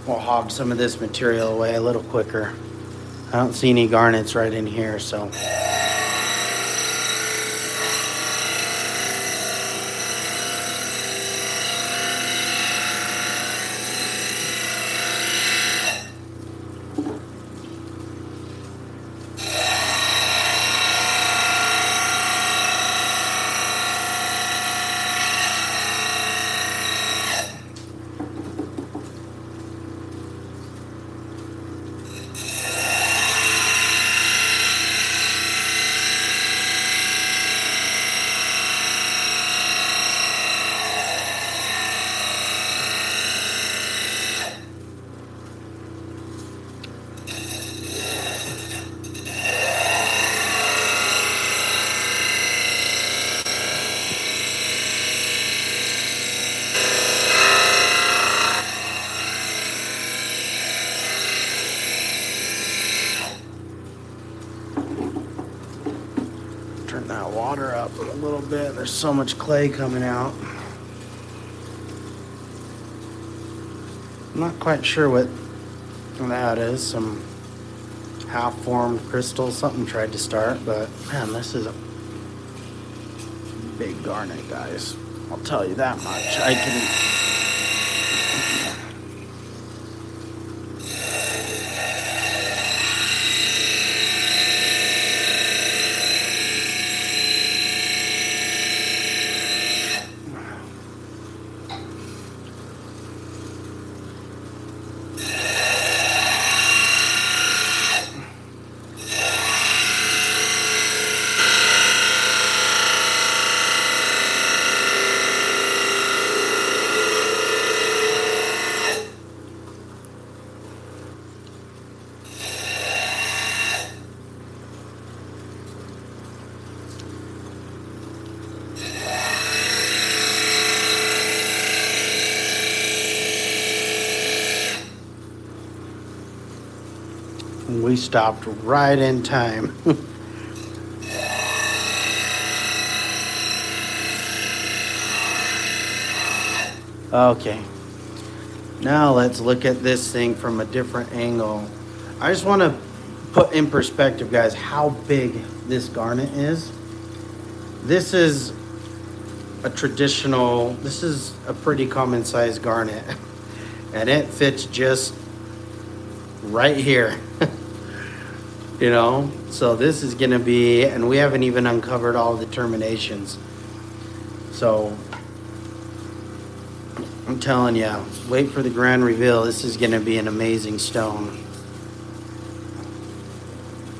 We'll hog some of this material away a little quicker. I don't see any garnets right in here, so. Turn that water up a little bit. There's so much clay coming out. I'm not quite sure what that is. Some half-formed crystal. Something tried to start, but man, this is a big garnet, guys. I'll tell you that much. I can. We stopped right in time. Okay, now let's look at this thing from a different angle. I just want to put in perspective, guys, how big this garnet is. This is a pretty common size garnet, and it fits just right here. You know, so this is gonna be, and we haven't even uncovered all the terminations. So I'm telling you, wait for the grand reveal. This is gonna be an amazing stone.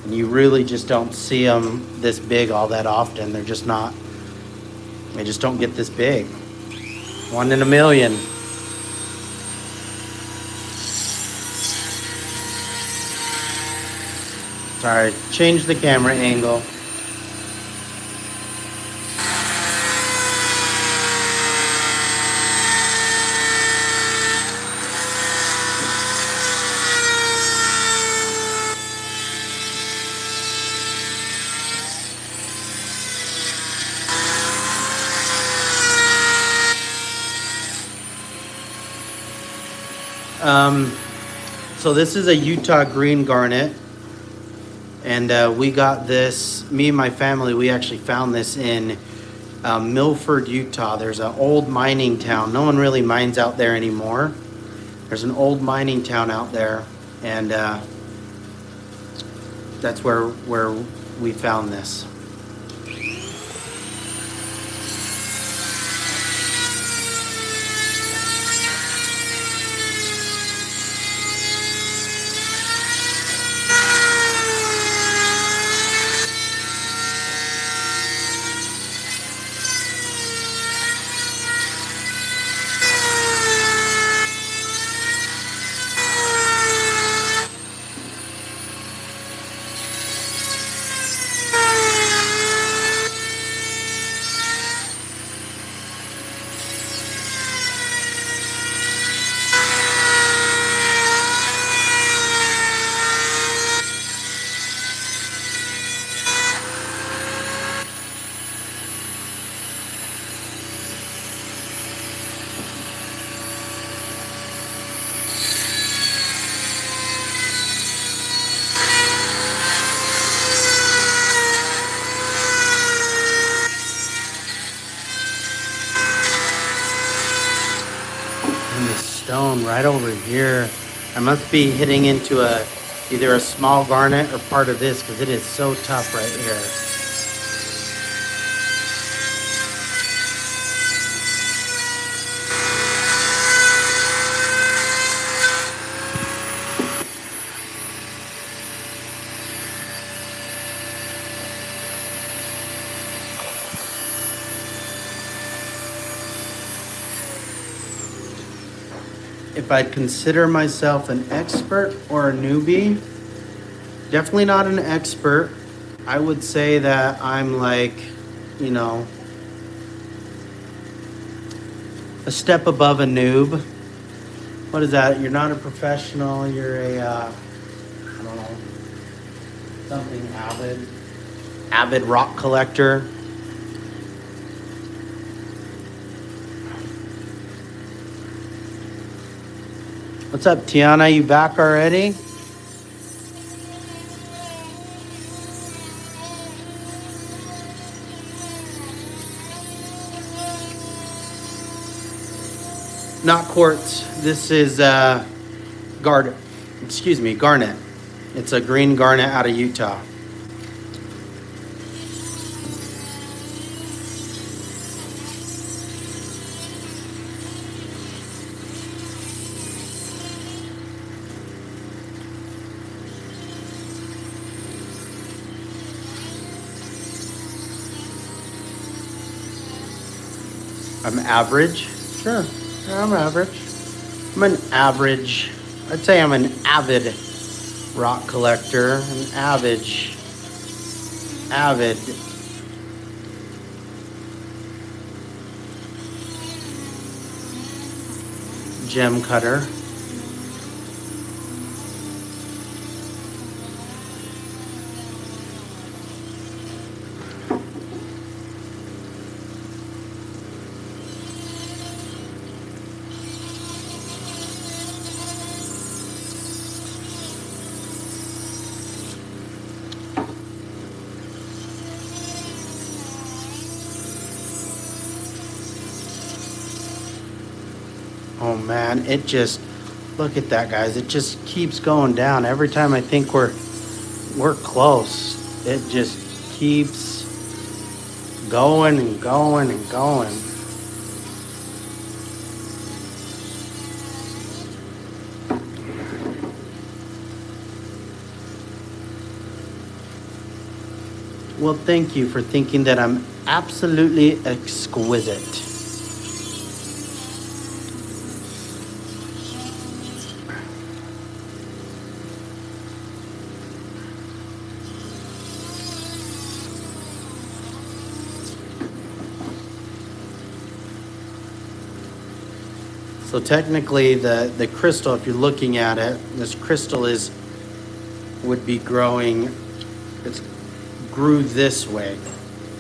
And you really just don't see them this big all that often. They're just not, they just don't get this big. 1 in a million. Sorry, change the camera angle. So this is a Utah green garnet. And we got this, me and my family, we actually found this in Milford, Utah. There's an old mining town. No one really mines out there anymore. There's an old mining town out there, and that's where we found this. stone right over here. I must be hitting into either a small garnet or part of this because it is so tough right here. If I'd consider myself an expert or a newbie, definitely not an expert. I would say that I'm like, you know, a step above a noob. What is that? You're not a professional, you're a, I don't know, something avid rock collector. What's up, Tiana? You back already? Not quartz. This is garnet. Excuse me, garnet. It's a green garnet out of Utah. I'm average. Sure, I'm average. I'm an average. I'd say I'm an avid rock collector. An avid gem cutter. Oh man, it just, look at that, guys. It just keeps going down. Every time I think we're close, it just keeps going and going and going. Well, thank you for thinking that I'm absolutely exquisite. So technically the crystal, if you're looking at it, this crystal would be growing, it's grew this way.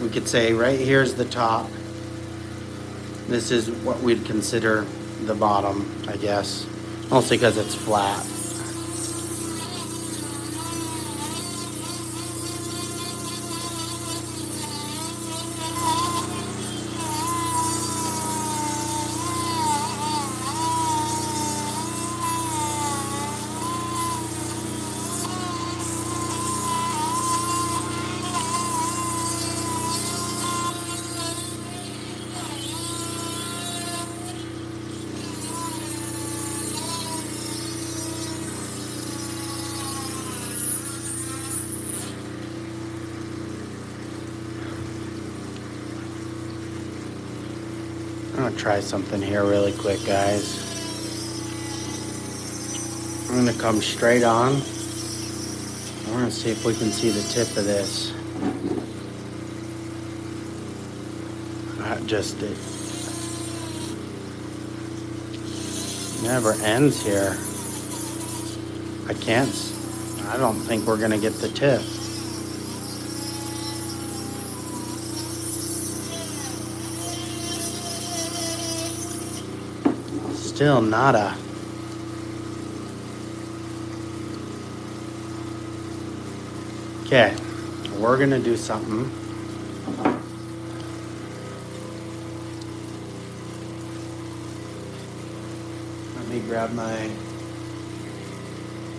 We could say right here's the top. This is what we'd consider the bottom, I guess. Mostly because it's flat. I'm gonna try something here really quick, guys. I'm gonna come straight on. We're gonna see if we can see the tip of this. That just it never ends here. I don't think we're gonna get the tip. Still nada. Okay, we're gonna do something. Let me grab my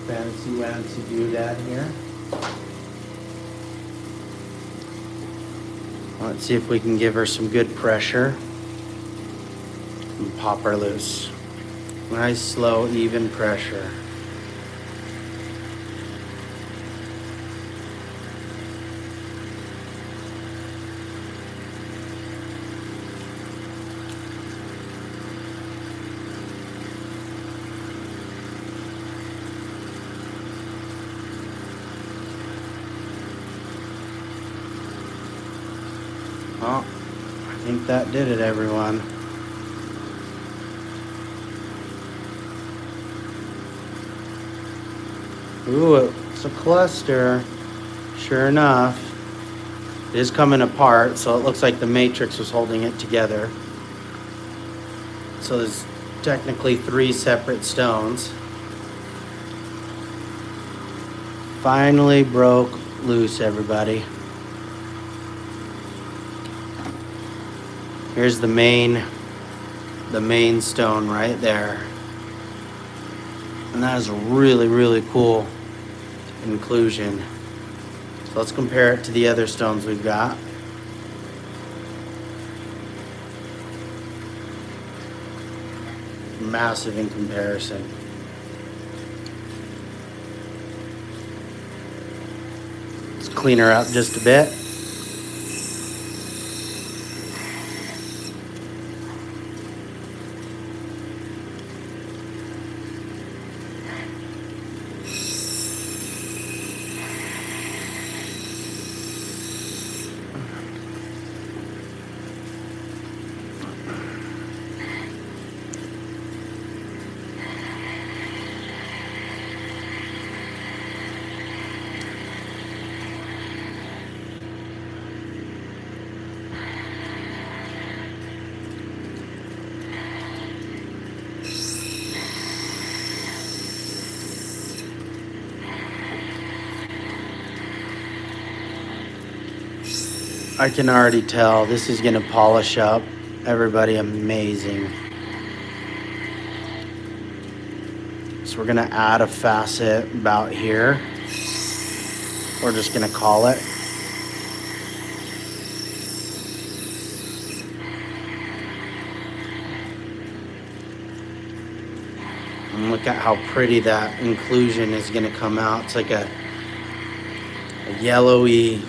fancy wancy doodad here. Let's see if we can give her some good pressure and pop her loose. Nice, slow, even pressure. Oh, I think that did it, everyone. Ooh, it's a cluster. Sure enough, it is coming apart, so it looks like the matrix was holding it together. So there's technically 3 separate stones. Finally broke loose, everybody. Here's the main stone right there. And that is a really, really cool inclusion. So let's compare it to the other stones we've got. Massive in comparison. Let's clean her up just a bit. I can already tell this is gonna polish up. Everybody, amazing. So we're gonna add a facet about here. We're just gonna call it. And look at how pretty that inclusion is gonna come out. It's like a yellowy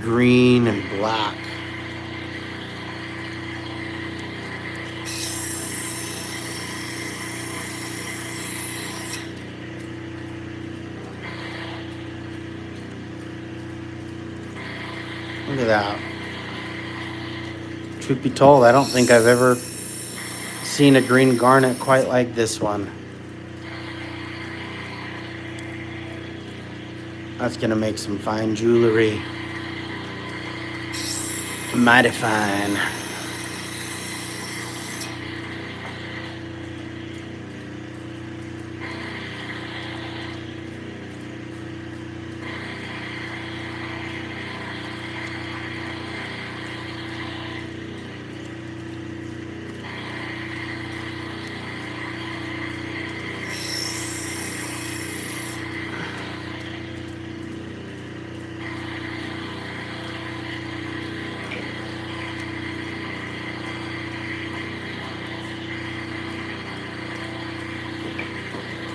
green and black. Look at that. Truth be told, I don't think I've ever seen a green garnet quite like this one. That's gonna make some fine jewelry. Mighty fine.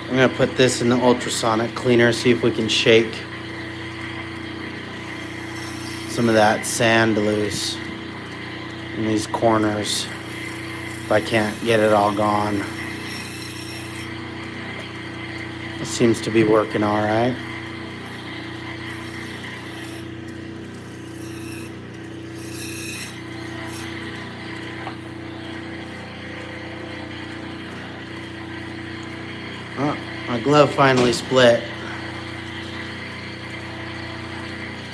I'm gonna put this in the ultrasonic cleaner, see if we can shake some of that sand loose in these corners, if I can't get it all gone. It seems to be working all right. Oh, my glove finally split.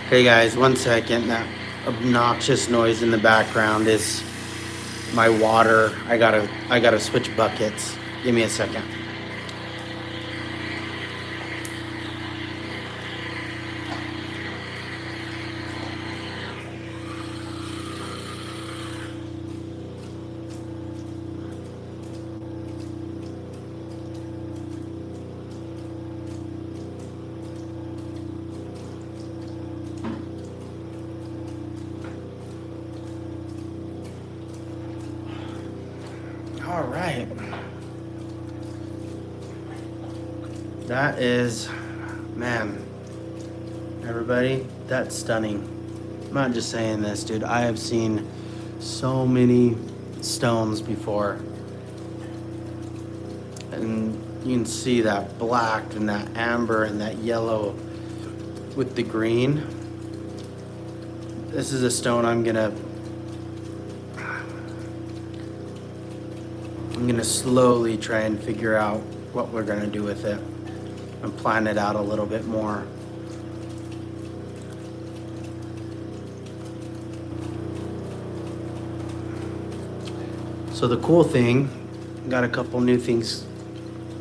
Hey guys, 1 second. That obnoxious noise in the background is my water. I gotta switch buckets. Give me a second. All right. That is, man, everybody, that's stunning. I'm not just saying this, dude. I have seen so many stones before. And you can see that black and that amber and that yellow with the green. This is a stone I'm gonna slowly try and figure out what we're gonna do with it and plan it out a little bit more. So the cool thing, got a couple new things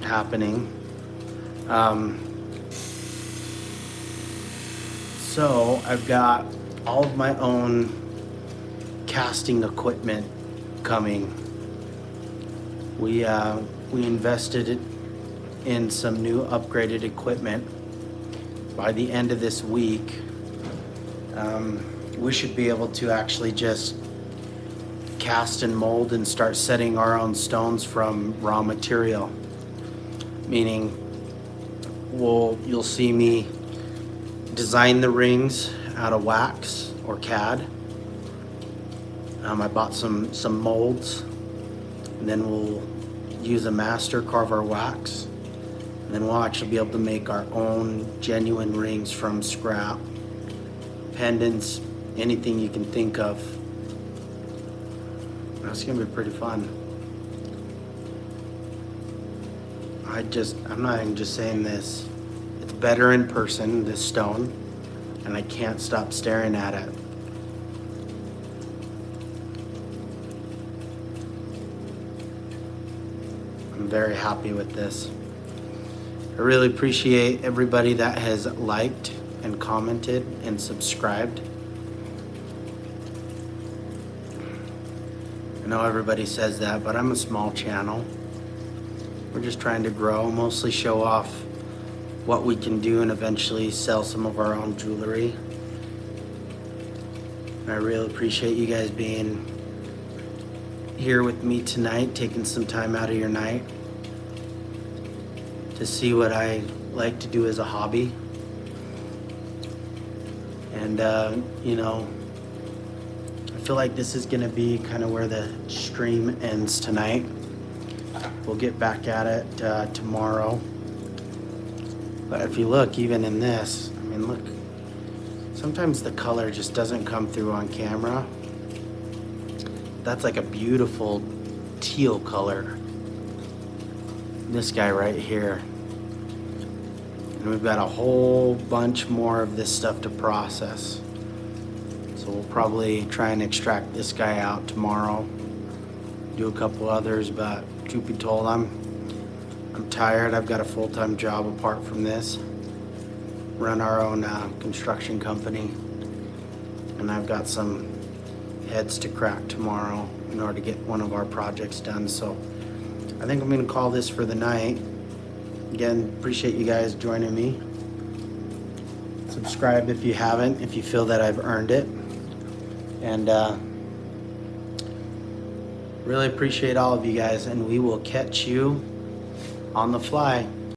happening. So I've got all of my own casting equipment coming. We invested in some new upgraded equipment. By the end of this week, we should be able to actually just cast and mold and start setting our own stones from raw material. Meaning, you'll see me design the rings out of wax or CAD. I bought some molds, and then we'll use a master, carve our wax, and then we'll actually be able to make our own genuine rings from scrap, pendants, anything you can think of. That's gonna be pretty fun. I'm not even just saying this. It's better in person, this stone, and I can't stop staring at it. I'm very happy with this. I really appreciate everybody that has liked and commented and subscribed. I know everybody says that, but I'm a small channel. We're just trying to grow, mostly show off what we can do and eventually sell some of our own jewelry. And I really appreciate you guys being here with me tonight, taking some time out of your night to see what I like to do as a hobby. And, I feel like this is gonna be kind of where the stream ends tonight. We'll get back at it tomorrow. But if you look, even in this, I mean, look, sometimes the color just doesn't come through on camera. That's like a beautiful teal color. This guy right here. And we've got a whole bunch more of this stuff to process. So we'll probably try and extract this guy out tomorrow. Do a couple others, but truth be told, I'm tired. I've got a full-time job apart from this. Run our own construction company. And I've got some heads to crack tomorrow in order to get one of our projects done. So I think I'm gonna call this for the night. Again, appreciate you guys joining me. Subscribe if you haven't, if you feel that I've earned it. And really appreciate all of you guys, and we will catch you on the fly.